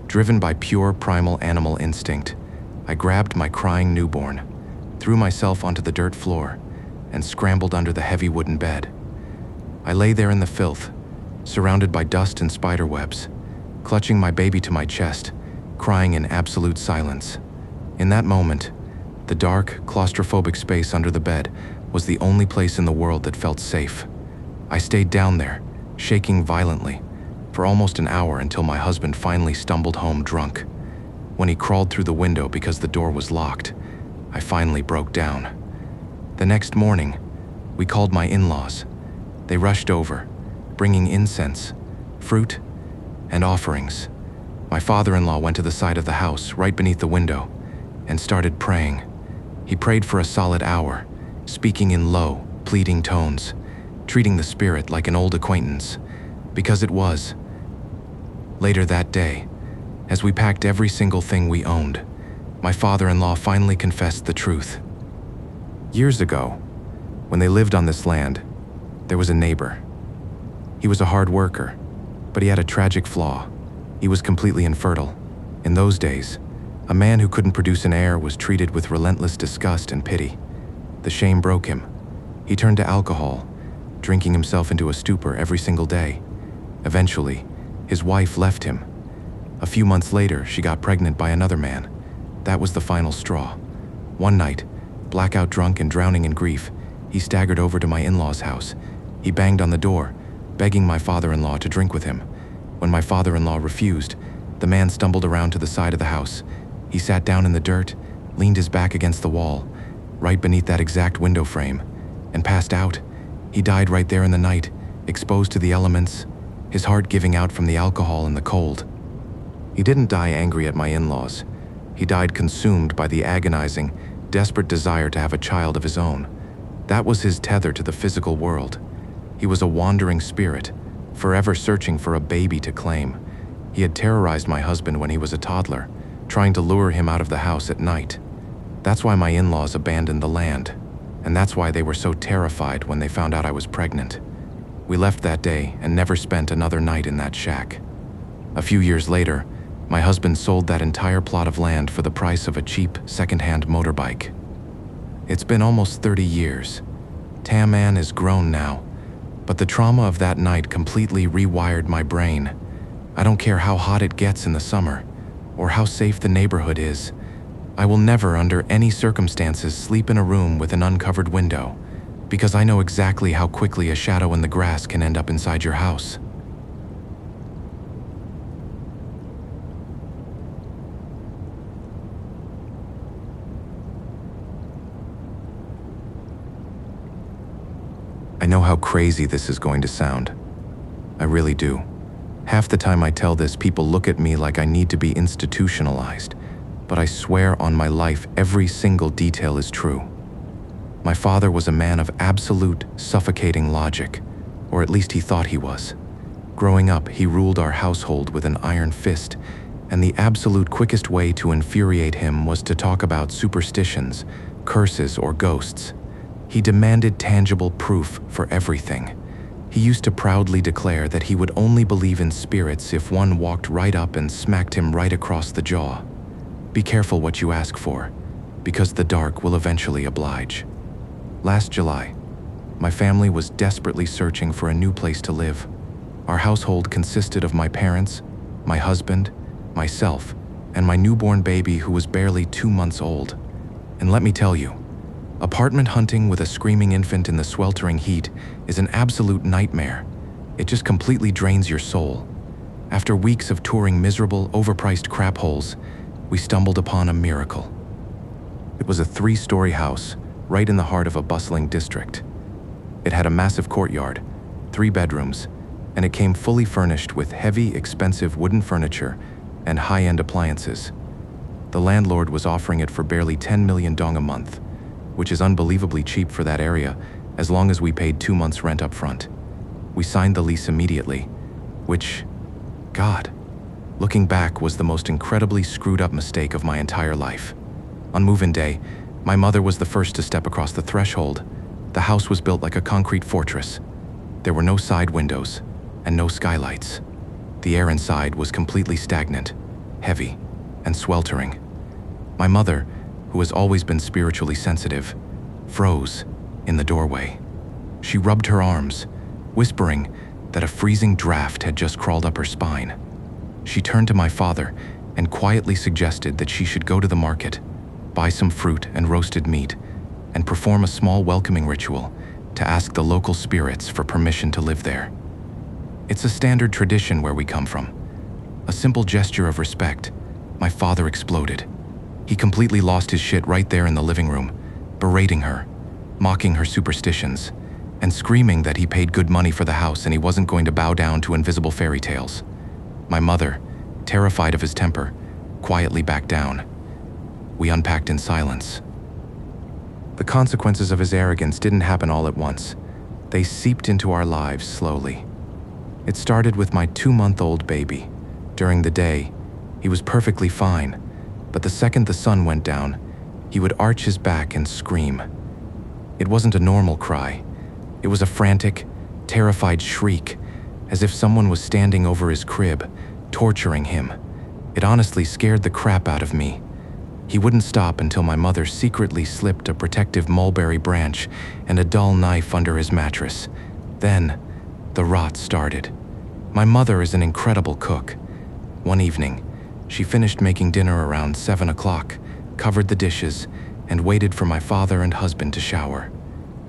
Driven by pure primal animal instinct, I grabbed my crying newborn, threw myself onto the dirt floor, and scrambled under the heavy wooden bed. I lay there in the filth, surrounded by dust and spider webs, clutching my baby to my chest, crying in absolute silence. In that moment, the dark, claustrophobic space under the bed was the only place in the world that felt safe. I stayed down there, shaking violently, for almost an hour until my husband finally stumbled home drunk. When he crawled through the window because the door was locked, I finally broke down. The next morning, we called my in-laws. They rushed over, bringing incense, fruit, and offerings. My father-in-law went to the side of the house, right beneath the window, and started praying. He prayed for a solid hour, speaking in low, pleading tones, treating the spirit like an old acquaintance, because it was. Later that day, as we packed every single thing we owned, my father-in-law finally confessed the truth. Years ago, when they lived on this land, there was a neighbor. He was a hard worker, but he had a tragic flaw. He was completely infertile. In those days, a man who couldn't produce an heir was treated with relentless disgust and pity. The shame broke him. He turned to alcohol, drinking himself into a stupor every single day. Eventually, his wife left him. A few months later, she got pregnant by another man. That was the final straw. One night, blackout drunk and drowning in grief, he staggered over to my in-laws' house. He banged on the door, begging my father-in-law to drink with him. When my father-in-law refused, the man stumbled around to the side of the house. He sat down in the dirt, leaned his back against the wall, right beneath that exact window frame, and passed out. He died right there in the night, exposed to the elements, his heart giving out from the alcohol and the cold. He didn't die angry at my in-laws. He died consumed by the agonizing, desperate desire to have a child of his own. That was his tether to the physical world. He was a wandering spirit, forever searching for a baby to claim. He had terrorized my husband when he was a toddler, trying to lure him out of the house at night. That's why my in-laws abandoned the land, and that's why they were so terrified when they found out I was pregnant. We left that day and never spent another night in that shack. A few years later, my husband sold that entire plot of land for the price of a cheap, second-hand motorbike. It's been almost 30 years. Tam-Man is grown now, but the trauma of that night completely rewired my brain. I don't care how hot it gets in the summer, or how safe the neighborhood is. I will never, under any circumstances, sleep in a room with an uncovered window, because I know exactly how quickly a shadow in the grass can end up inside your house. I know how crazy this is going to sound. I really do. Half the time I tell this, people look at me like I need to be institutionalized, but I swear on my life every single detail is true. My father was a man of absolute, suffocating logic, or at least he thought he was. Growing up, he ruled our household with an iron fist, and the absolute quickest way to infuriate him was to talk about superstitions, curses, or ghosts. He demanded tangible proof for everything. He used to proudly declare that he would only believe in spirits if one walked right up and smacked him right across the jaw. Be careful what you ask for, because the dark will eventually oblige. Last July, my family was desperately searching for a new place to live. Our household consisted of my parents, my husband, myself, and my newborn baby who was barely 2 months old. And let me tell you, apartment hunting with a screaming infant in the sweltering heat is an absolute nightmare. It just completely drains your soul. After weeks of touring miserable, overpriced crap holes, we stumbled upon a miracle. It was a 3-story house right in the heart of a bustling district. It had a massive courtyard, 3 bedrooms, and it came fully furnished with heavy, expensive wooden furniture and high-end appliances. The landlord was offering it for barely 10 million dong a month, which is unbelievably cheap for that area, as long as we paid 2 months' rent up front. We signed the lease immediately, which, God, looking back, was the most incredibly screwed up mistake of my entire life. On move-in day, my mother was the first to step across the threshold. The house was built like a concrete fortress. There were no side windows and no skylights. The air inside was completely stagnant, heavy, and sweltering. My mother, who has always been spiritually sensitive, froze in the doorway. She rubbed her arms, whispering that a freezing draft had just crawled up her spine. She turned to my father and quietly suggested that she should go to the market, buy some fruit and roasted meat, and perform a small welcoming ritual to ask the local spirits for permission to live there. It's a standard tradition where we come from. A simple gesture of respect. My father exploded. He completely lost his shit right there in the living room, berating her, mocking her superstitions, and screaming that he paid good money for the house and he wasn't going to bow down to invisible fairy tales. My mother, terrified of his temper, quietly backed down. We unpacked in silence. The consequences of his arrogance didn't happen all at once. They seeped into our lives slowly. It started with my 2-month-old baby. During the day, he was perfectly fine, but the second the sun went down, he would arch his back and scream. It wasn't a normal cry. It was a frantic, terrified shriek, as if someone was standing over his crib, torturing him. It honestly scared the crap out of me. He wouldn't stop until my mother secretly slipped a protective mulberry branch and a dull knife under his mattress. Then, the rot started. My mother is an incredible cook. One evening, she finished making dinner around 7 o'clock, covered the dishes, and waited for my father and husband to shower.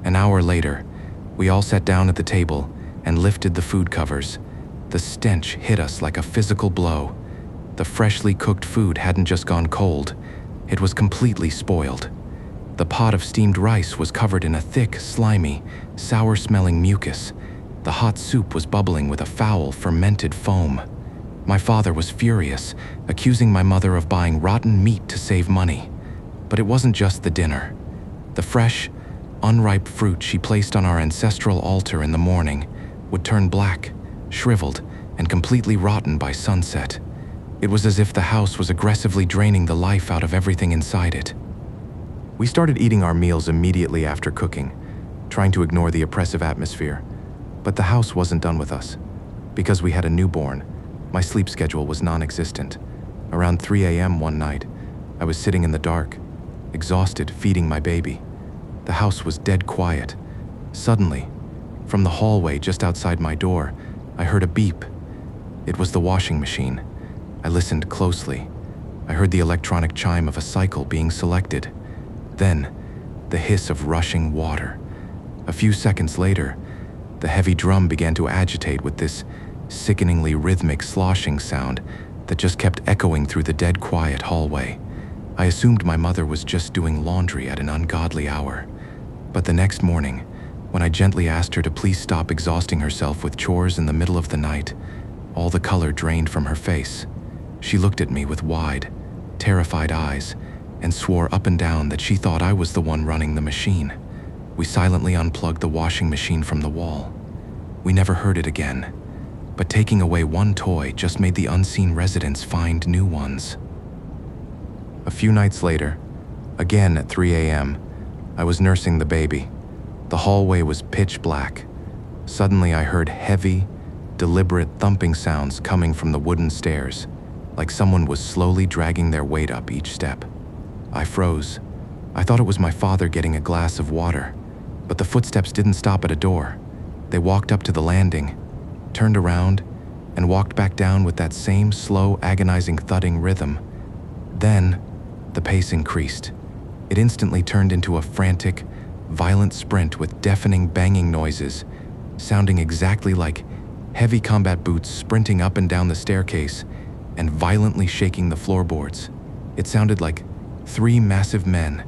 An hour later, we all sat down at the table and lifted the food covers. The stench hit us like a physical blow. The freshly cooked food hadn't just gone cold, it was completely spoiled. The pot of steamed rice was covered in a thick, slimy, sour-smelling mucus. The hot soup was bubbling with a foul, fermented foam. My father was furious, accusing my mother of buying rotten meat to save money. But it wasn't just the dinner. The fresh, unripe fruit she placed on our ancestral altar in the morning would turn black, shriveled, and completely rotten by sunset. It was as if the house was aggressively draining the life out of everything inside it. We started eating our meals immediately after cooking, trying to ignore the oppressive atmosphere. But the house wasn't done with us. Because we had a newborn, my sleep schedule was non-existent. Around 3 a.m. one night, I was sitting in the dark, exhausted, feeding my baby. The house was dead quiet. Suddenly, from the hallway just outside my door, I heard a beep. It was the washing machine. I listened closely. I heard the electronic chime of a cycle being selected. Then, the hiss of rushing water. A few seconds later, the heavy drum began to agitate with this sickeningly rhythmic sloshing sound that just kept echoing through the dead quiet hallway. I assumed my mother was just doing laundry at an ungodly hour. But the next morning, when I gently asked her to please stop exhausting herself with chores in the middle of the night, all the color drained from her face. She looked at me with wide, terrified eyes and swore up and down that she thought I was the one running the machine. We silently unplugged the washing machine from the wall. We never heard it again, but taking away one toy just made the unseen residents find new ones. A few nights later, again at 3 a.m., I was nursing the baby. The hallway was pitch black. Suddenly I heard heavy, deliberate thumping sounds coming from the wooden stairs, like someone was slowly dragging their weight up each step. I froze. I thought it was my father getting a glass of water, but the footsteps didn't stop at a door. They walked up to the landing, turned around, and walked back down with that same slow, agonizing thudding rhythm. Then, the pace increased. It instantly turned into a frantic, violent sprint with deafening banging noises, sounding exactly like heavy combat boots sprinting up and down the staircase and violently shaking the floorboards. It sounded like 3 massive men,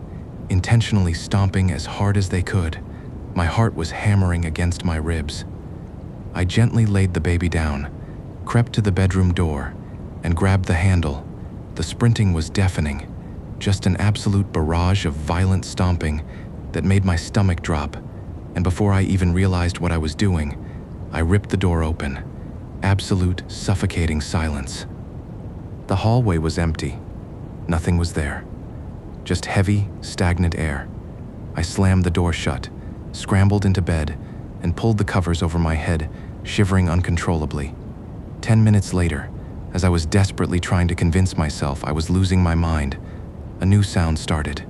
intentionally stomping as hard as they could. My heart was hammering against my ribs. I gently laid the baby down, crept to the bedroom door, and grabbed the handle. The sprinting was deafening, just an absolute barrage of violent stomping that made my stomach drop, and before I even realized what I was doing, I ripped the door open. Absolute, suffocating silence. The hallway was empty. Nothing was there. Just heavy, stagnant air. I slammed the door shut, scrambled into bed, and pulled the covers over my head, shivering uncontrollably. 10 minutes later, as I was desperately trying to convince myself I was losing my mind, a new sound started.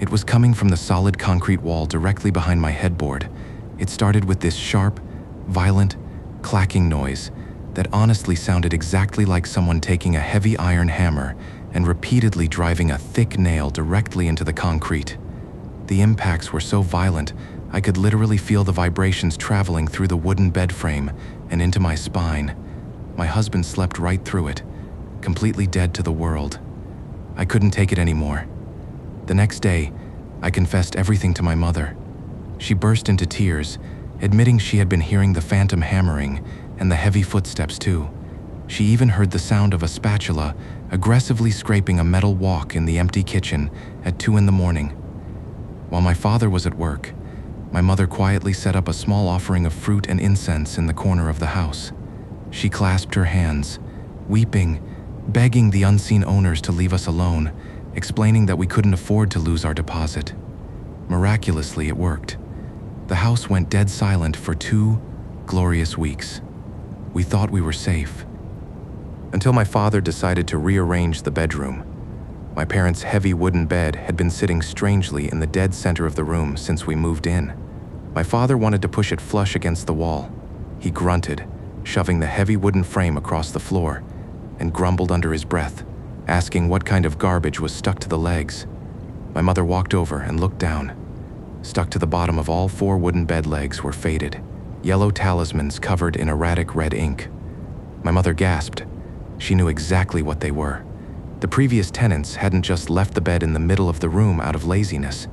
It was coming from the solid concrete wall directly behind my headboard. It started with this sharp, violent, clacking noise that honestly sounded exactly like someone taking a heavy iron hammer and repeatedly driving a thick nail directly into the concrete. The impacts were so violent, I could literally feel the vibrations traveling through the wooden bed frame and into my spine. My husband slept right through it, completely dead to the world. I couldn't take it anymore. The next day, I confessed everything to my mother. She burst into tears, admitting she had been hearing the phantom hammering and the heavy footsteps too. She even heard the sound of a spatula aggressively scraping a metal wok in the empty kitchen at 2 a.m. While my father was at work, my mother quietly set up a small offering of fruit and incense in the corner of the house. She clasped her hands, weeping, begging the unseen owners to leave us alone, explaining that we couldn't afford to lose our deposit. Miraculously, it worked. The house went dead silent for 2 glorious weeks. We thought we were safe. Until my father decided to rearrange the bedroom. My parents' heavy wooden bed had been sitting strangely in the dead center of the room since we moved in. My father wanted to push it flush against the wall. He grunted, shoving the heavy wooden frame across the floor, and grumbled under his breath, asking what kind of garbage was stuck to the legs. My mother walked over and looked down. Stuck to the bottom of all 4 wooden bed legs were faded, yellow talismans covered in erratic red ink. My mother gasped. She knew exactly what they were. The previous tenants hadn't just left the bed in the middle of the room out of laziness.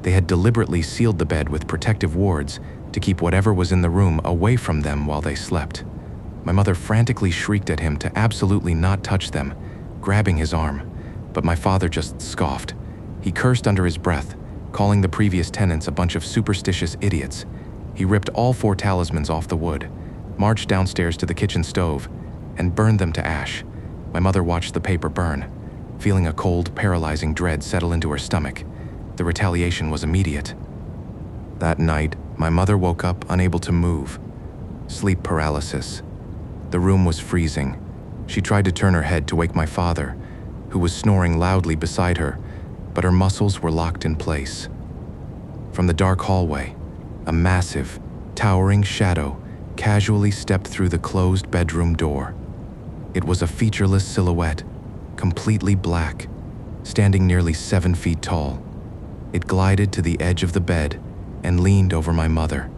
They had deliberately sealed the bed with protective wards to keep whatever was in the room away from them while they slept. My mother frantically shrieked at him to absolutely not touch them, grabbing his arm, but my father just scoffed. He cursed under his breath, calling the previous tenants a bunch of superstitious idiots. He ripped all 4 talismans off the wood, marched downstairs to the kitchen stove, and burned them to ash. My mother watched the paper burn, feeling a cold, paralyzing dread settle into her stomach. The retaliation was immediate. That night, my mother woke up unable to move. Sleep paralysis. The room was freezing. She tried to turn her head to wake my father, who was snoring loudly beside her, but her muscles were locked in place. From the dark hallway, a massive, towering shadow casually stepped through the closed bedroom door. It was a featureless silhouette, completely black, standing nearly 7 feet tall. It glided to the edge of the bed and leaned over my mother.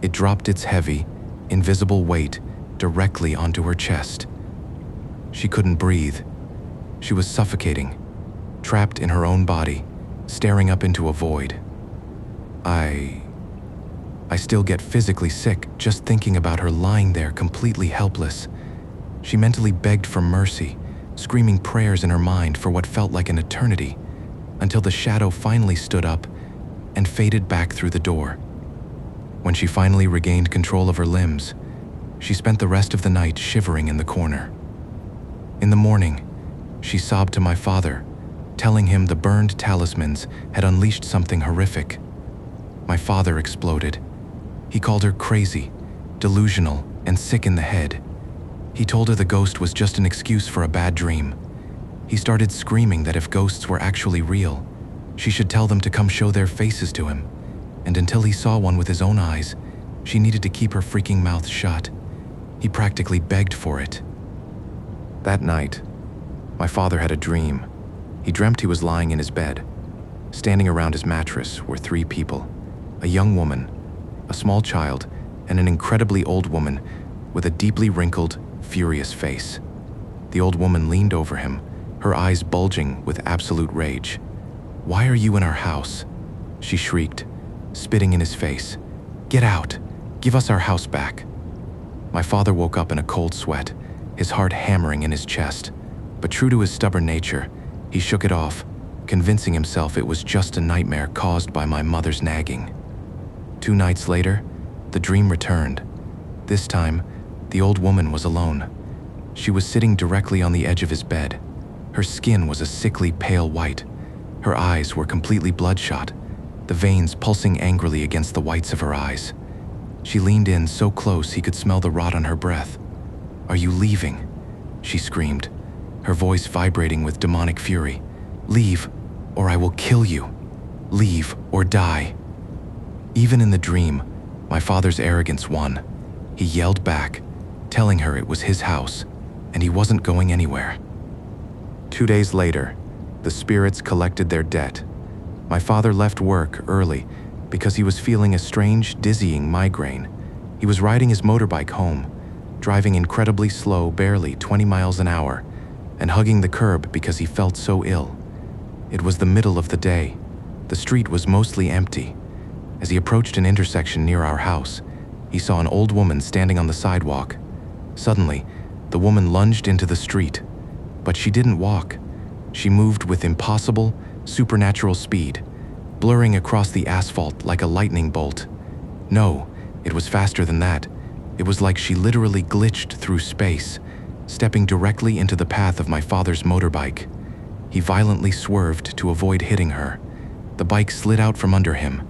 It dropped its heavy, invisible weight directly onto her chest. She couldn't breathe. She was suffocating, trapped in her own body, staring up into a void. I still get physically sick just thinking about her lying there completely helpless. She mentally begged for mercy, screaming prayers in her mind for what felt like an eternity, until the shadow finally stood up and faded back through the door. When she finally regained control of her limbs, she spent the rest of the night shivering in the corner. In the morning, she sobbed to my father, telling him the burned talismans had unleashed something horrific. My father exploded. He called her crazy, delusional, and sick in the head. He told her the ghost was just an excuse for a bad dream. He started screaming that if ghosts were actually real, she should tell them to come show their faces to him, and until he saw one with his own eyes, she needed to keep her freaking mouth shut. He practically begged for it. That night, my father had a dream. He dreamt he was lying in his bed. Standing around his mattress were 3 people: a young woman, a small child, and an incredibly old woman with a deeply wrinkled, furious face. The old woman leaned over him, her eyes bulging with absolute rage. "Why are you in our house?" she shrieked, spitting in his face. "Get out! Give us our house back!" My father woke up in a cold sweat, his heart hammering in his chest. But true to his stubborn nature, he shook it off, convincing himself it was just a nightmare caused by my mother's nagging. 2 nights later, the dream returned. This time, the old woman was alone. She was sitting directly on the edge of his bed. Her skin was a sickly pale white. Her eyes were completely bloodshot, the veins pulsing angrily against the whites of her eyes. She leaned in so close he could smell the rot on her breath. "Are you leaving?" she screamed, her voice vibrating with demonic fury. "Leave, or I will kill you. Leave or die." Even in the dream, my father's arrogance won. He yelled back, telling her it was his house, and he wasn't going anywhere. 2 days later, the spirits collected their debt. My father left work early because he was feeling a strange, dizzying migraine. He was riding his motorbike home, driving incredibly slow, barely 20 miles an hour, and hugging the curb because he felt so ill. It was the middle of the day. The street was mostly empty. As he approached an intersection near our house, he saw an old woman standing on the sidewalk. Suddenly, the woman lunged into the street, but she didn't walk. She moved with impossible, supernatural speed, blurring across the asphalt like a lightning bolt. No, it was faster than that. It was like she literally glitched through space, stepping directly into the path of my father's motorbike. He violently swerved to avoid hitting her. The bike slid out from under him.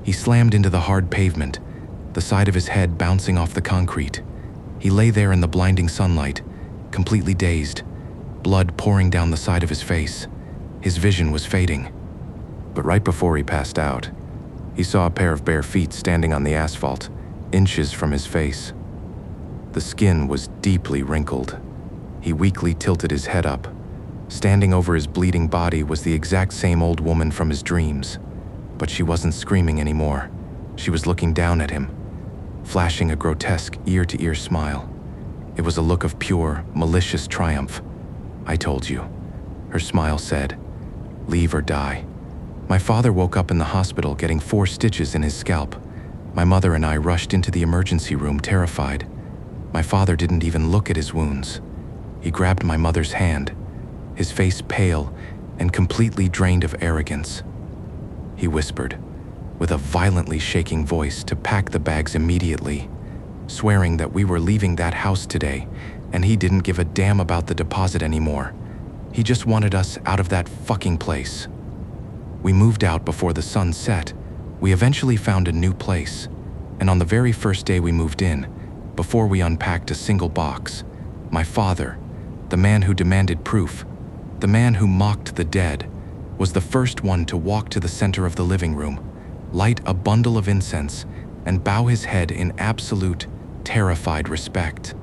He slammed into the hard pavement, the side of his head bouncing off the concrete. He lay there in the blinding sunlight, completely dazed, blood pouring down the side of his face. His vision was fading. But right before he passed out, He saw a pair of bare feet standing on the asphalt, inches from his face. The skin was deeply wrinkled. He weakly tilted his head up. Standing over his bleeding body was the exact same old woman from his dreams, but she wasn't screaming anymore. She was looking down at him, flashing a grotesque ear-to-ear smile. It was a look of pure, malicious triumph. "I told you," her smile said. "Leave or die." My father woke up in the hospital getting 4 stitches in his scalp. My mother and I rushed into the emergency room terrified. My father didn't even look at his wounds. He grabbed my mother's hand, his face pale and completely drained of arrogance. He whispered, with a violently shaking voice, to pack the bags immediately, swearing that we were leaving that house today and he didn't give a damn about the deposit anymore. He just wanted us out of that fucking place. We moved out before the sun set. We eventually found a new place, and on the very first day we moved in, before we unpacked a single box, my father, the man who demanded proof, the man who mocked the dead, was the first one to walk to the center of the living room, light a bundle of incense, and bow his head in absolute, terrified respect.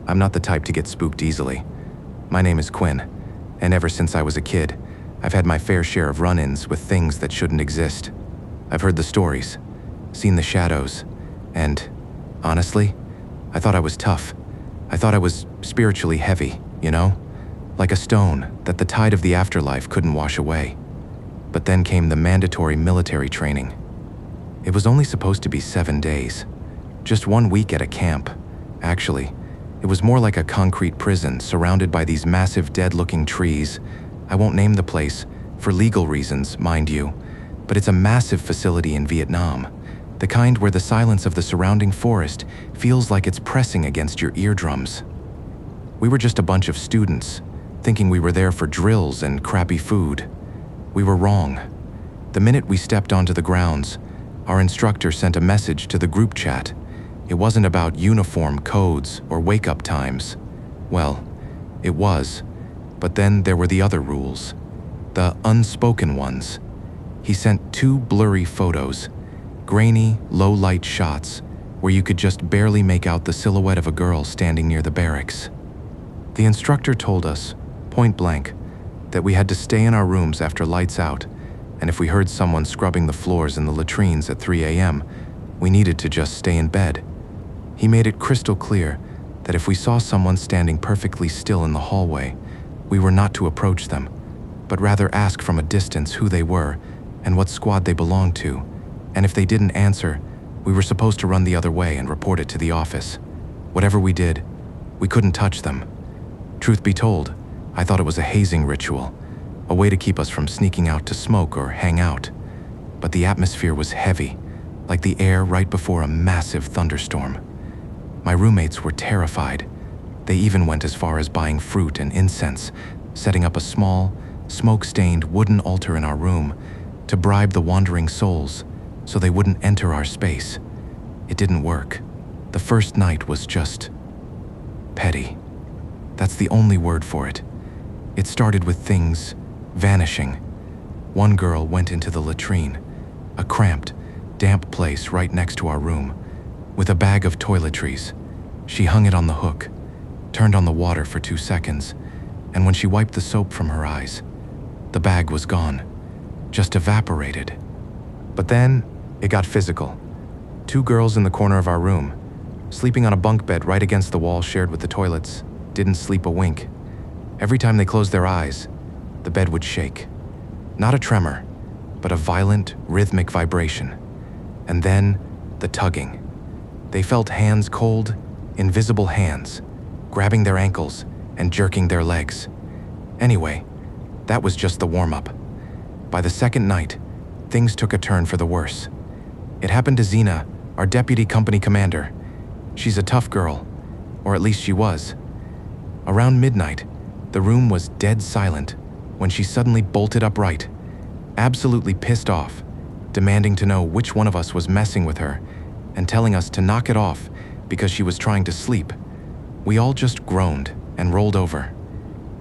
I'm not the type to get spooked easily. My name is Quinn, and ever since I was a kid, I've had my fair share of run-ins with things that shouldn't exist. I've heard the stories, seen the shadows, and honestly, I thought I was tough. I thought I was spiritually heavy, you know? Like a stone that the tide of the afterlife couldn't wash away. But then came the mandatory military training. It was only supposed to be 7 days. Just 1 week at a camp, actually. It was more like a concrete prison surrounded by these massive dead-looking trees. I won't name the place, for legal reasons, mind you, but it's a massive facility in Vietnam, the kind where the silence of the surrounding forest feels like it's pressing against your eardrums. We were just a bunch of students, thinking we were there for drills and crappy food. We were wrong. The minute we stepped onto the grounds, our instructor sent a message to the group chat. It wasn't about uniform codes or wake-up times. Well, it was, but then there were the other rules, the unspoken ones. He sent 2 blurry photos, grainy, low-light shots where you could just barely make out the silhouette of a girl standing near the barracks. The instructor told us, point blank, that we had to stay in our rooms after lights out, and if we heard someone scrubbing the floors in the latrines at 3 a.m., we needed to just stay in bed. He made it crystal clear that if we saw someone standing perfectly still in the hallway, we were not to approach them, but rather ask from a distance who they were and what squad they belonged to, and if they didn't answer, we were supposed to run the other way and report it to the office. Whatever we did, we couldn't touch them. Truth be told, I thought it was a hazing ritual, a way to keep us from sneaking out to smoke or hang out. But the atmosphere was heavy, like the air right before a massive thunderstorm. My roommates were terrified. They even went as far as buying fruit and incense, setting up a small, smoke-stained wooden altar in our room to bribe the wandering souls so they wouldn't enter our space. It didn't work. The first night was just petty. That's the only word for it. It started with things vanishing. One girl went into the latrine, a cramped, damp place right next to our room, with a bag of toiletries. She hung it on the hook, turned on the water for 2 seconds, and when she wiped the soap from her eyes, the bag was gone, just evaporated. But then it got physical. 2 girls in the corner of our room, sleeping on a bunk bed right against the wall shared with the toilets, didn't sleep a wink. Every time they closed their eyes, the bed would shake. Not a tremor, but a violent, rhythmic vibration. And then the tugging. They felt hands, cold, invisible hands, grabbing their ankles and jerking their legs. Anyway, that was just the warm-up. By the second night, things took a turn for the worse. It happened to Zena, our deputy company commander. She's a tough girl, or at least she was. Around midnight, the room was dead silent when she suddenly bolted upright, absolutely pissed off, demanding to know which one of us was messing with her, and telling us to knock it off because she was trying to sleep. We all just groaned and rolled over.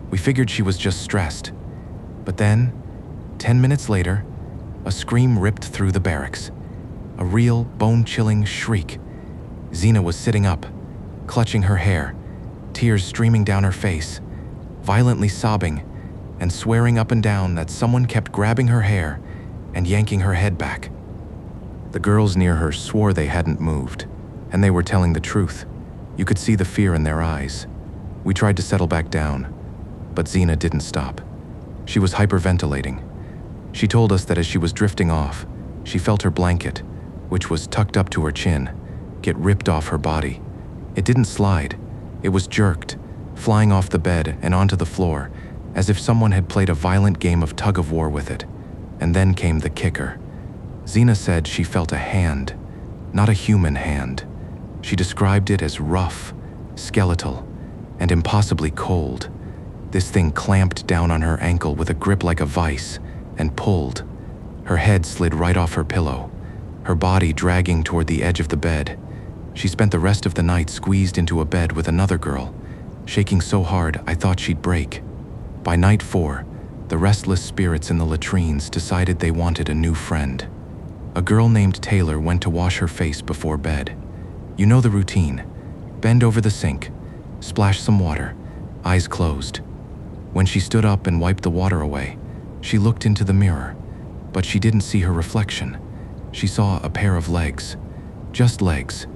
We figured she was just stressed. But then, 10 minutes later, a scream ripped through the barracks. A real, bone-chilling shriek. Zena was sitting up, clutching her hair, tears streaming down her face, violently sobbing, and swearing up and down that someone kept grabbing her hair and yanking her head back. The girls near her swore they hadn't moved, and they were telling the truth. You could see the fear in their eyes. We tried to settle back down, but Zena didn't stop. She was hyperventilating. She told us that as she was drifting off, she felt her blanket, which was tucked up to her chin, get ripped off her body. It didn't slide. It was jerked, flying off the bed and onto the floor, as if someone had played a violent game of tug-of-war with it. And then came the kicker. Zena said she felt a hand, not a human hand. She described it as rough, skeletal, and impossibly cold. This thing clamped down on her ankle with a grip like a vice and pulled. Her head slid right off her pillow, her body dragging toward the edge of the bed. She spent the rest of the night squeezed into a bed with another girl, shaking so hard I thought she'd break. By night 4, the restless spirits in the latrines decided they wanted a new friend. A girl named Taylor went to wash her face before bed. You know the routine. Bend over the sink, splash some water, eyes closed. When she stood up and wiped the water away, she looked into the mirror, but she didn't see her reflection. She saw a pair of legs, just legs,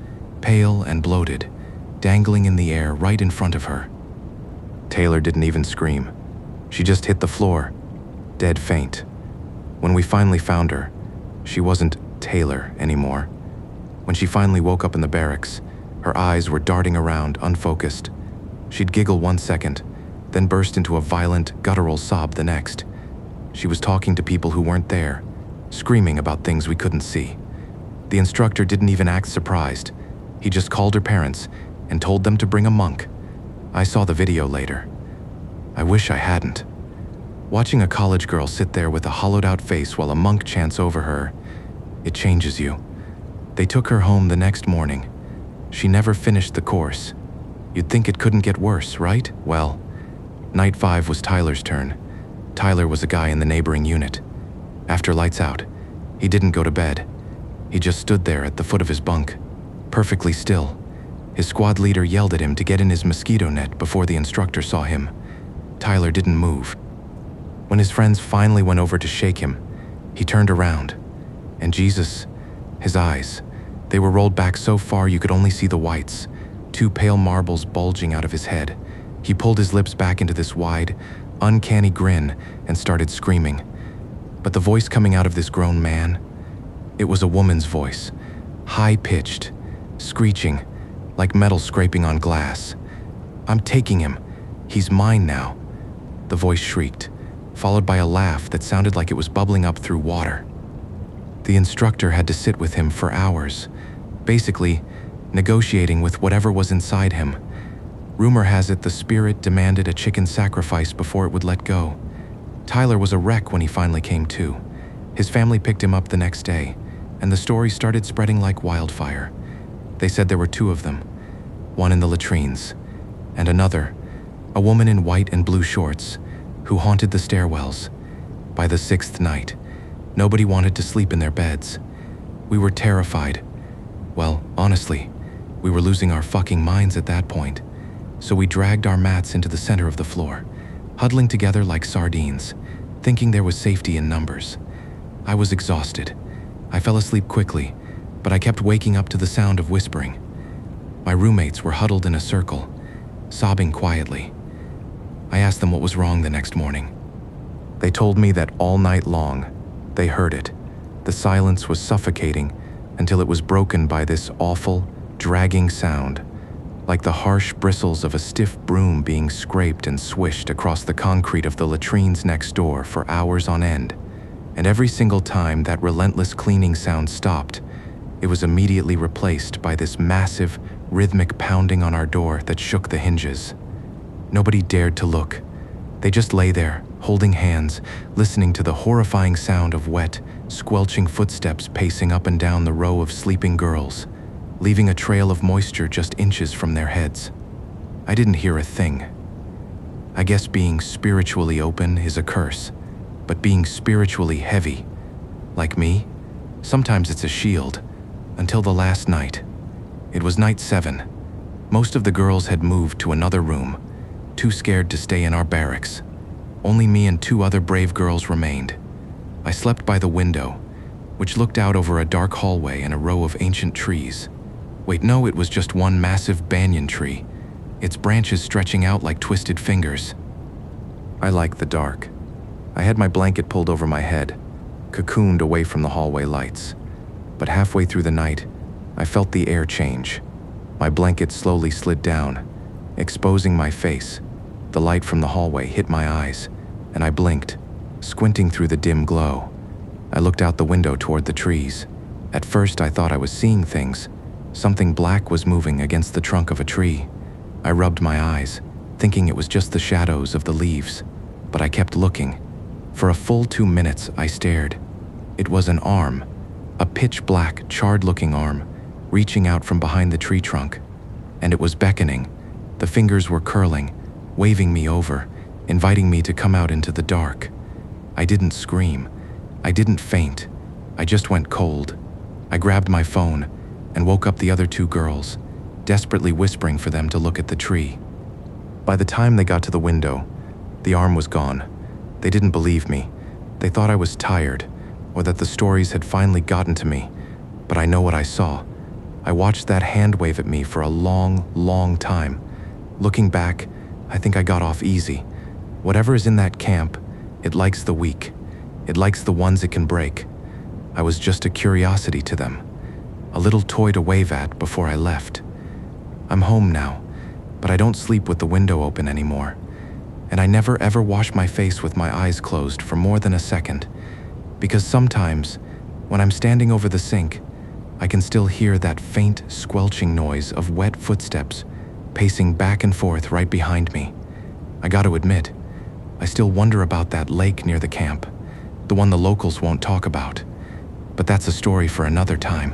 pale and bloated, dangling in the air right in front of her. Taylor didn't even scream. She just hit the floor, dead faint. When we finally found her, she wasn't Taylor anymore. When she finally woke up in the barracks, her eyes were darting around, unfocused. She'd giggle 1 second, then burst into a violent, guttural sob the next. She was talking to people who weren't there, screaming about things we couldn't see. The instructor didn't even act surprised. He just called her parents and told them to bring a monk. I saw the video later. I wish I hadn't. Watching a college girl sit there with a hollowed-out face while a monk chants over her, it changes you. They took her home the next morning. She never finished the course. You'd think it couldn't get worse, right? Well, night 5 was Tyler's turn. Tyler was a guy in the neighboring unit. After lights out, he didn't go to bed. He just stood there at the foot of his bunk, perfectly still. His squad leader yelled at him to get in his mosquito net before the instructor saw him. Tyler didn't move. When his friends finally went over to shake him, he turned around. And Jesus, his eyes, they were rolled back so far you could only see the whites, 2 pale marbles bulging out of his head. He pulled his lips back into this wide, uncanny grin and started screaming. But the voice coming out of this grown man, it was a woman's voice, high-pitched, screeching, like metal scraping on glass. "I'm taking him. He's mine now," the voice shrieked, followed by a laugh that sounded like it was bubbling up through water. The instructor had to sit with him for hours, basically negotiating with whatever was inside him. Rumor has it the spirit demanded a chicken sacrifice before it would let go. Tyler was a wreck when he finally came to. His family picked him up the next day, and the story started spreading like wildfire. They said there were 2 of them, one in the latrines, and another, a woman in white and blue shorts, who haunted the stairwells. By the 6th night, nobody wanted to sleep in their beds. We were terrified. Well, honestly, we were losing our fucking minds at that point. So we dragged our mats into the center of the floor, huddling together like sardines, thinking there was safety in numbers. I was exhausted. I fell asleep quickly, but I kept waking up to the sound of whispering. My roommates were huddled in a circle, sobbing quietly. I asked them what was wrong the next morning. They told me that all night long, they heard it. The silence was suffocating until it was broken by this awful, dragging sound, like the harsh bristles of a stiff broom being scraped and swished across the concrete of the latrines next door for hours on end. And every single time that relentless cleaning sound stopped, it was immediately replaced by this massive, rhythmic pounding on our door that shook the hinges. Nobody dared to look. They just lay there, holding hands, listening to the horrifying sound of wet, squelching footsteps pacing up and down the row of sleeping girls. leaving a trail of moisture just inches from their heads. I didn't hear a thing. I guess being spiritually open is a curse, but being spiritually heavy, like me, sometimes it's a shield, until the last night. It was night 7. Most of the girls had moved to another room, too scared to stay in our barracks. Only me and 2 other brave girls remained. I slept by the window, which looked out over a dark hallway and a row of ancient trees. Wait, no, it was just one massive banyan tree, its branches stretching out like twisted fingers. I like the dark. I had my blanket pulled over my head, cocooned away from the hallway lights. But halfway through the night, I felt the air change. My blanket slowly slid down, exposing my face. The light from the hallway hit my eyes, and I blinked, squinting through the dim glow. I looked out the window toward the trees. At first, I thought I was seeing things. Something black was moving against the trunk of a tree. I rubbed my eyes, thinking it was just the shadows of the leaves, but I kept looking. For a full 2 minutes, I stared. It was an arm, a pitch-black, charred-looking arm, reaching out from behind the tree trunk, and it was beckoning. The fingers were curling, waving me over, inviting me to come out into the dark. I didn't scream. I didn't faint. I just went cold. I grabbed my phone and woke up the other 2 girls, desperately whispering for them to look at the tree. By the time they got to the window, the arm was gone. They didn't believe me. They thought I was tired, or that the stories had finally gotten to me. But I know what I saw. I watched that hand wave at me for a long, long time. Looking back, I think I got off easy. Whatever is in that camp, it likes the weak. It likes the ones it can break. I was just a curiosity to them, a little toy to wave at before I left. I'm home now, but I don't sleep with the window open anymore. And I never ever wash my face with my eyes closed for more than a second, because sometimes, when I'm standing over the sink, I can still hear that faint, squelching noise of wet footsteps pacing back and forth right behind me. I got to admit, I still wonder about that lake near the camp, the one the locals won't talk about. But that's a story for another time.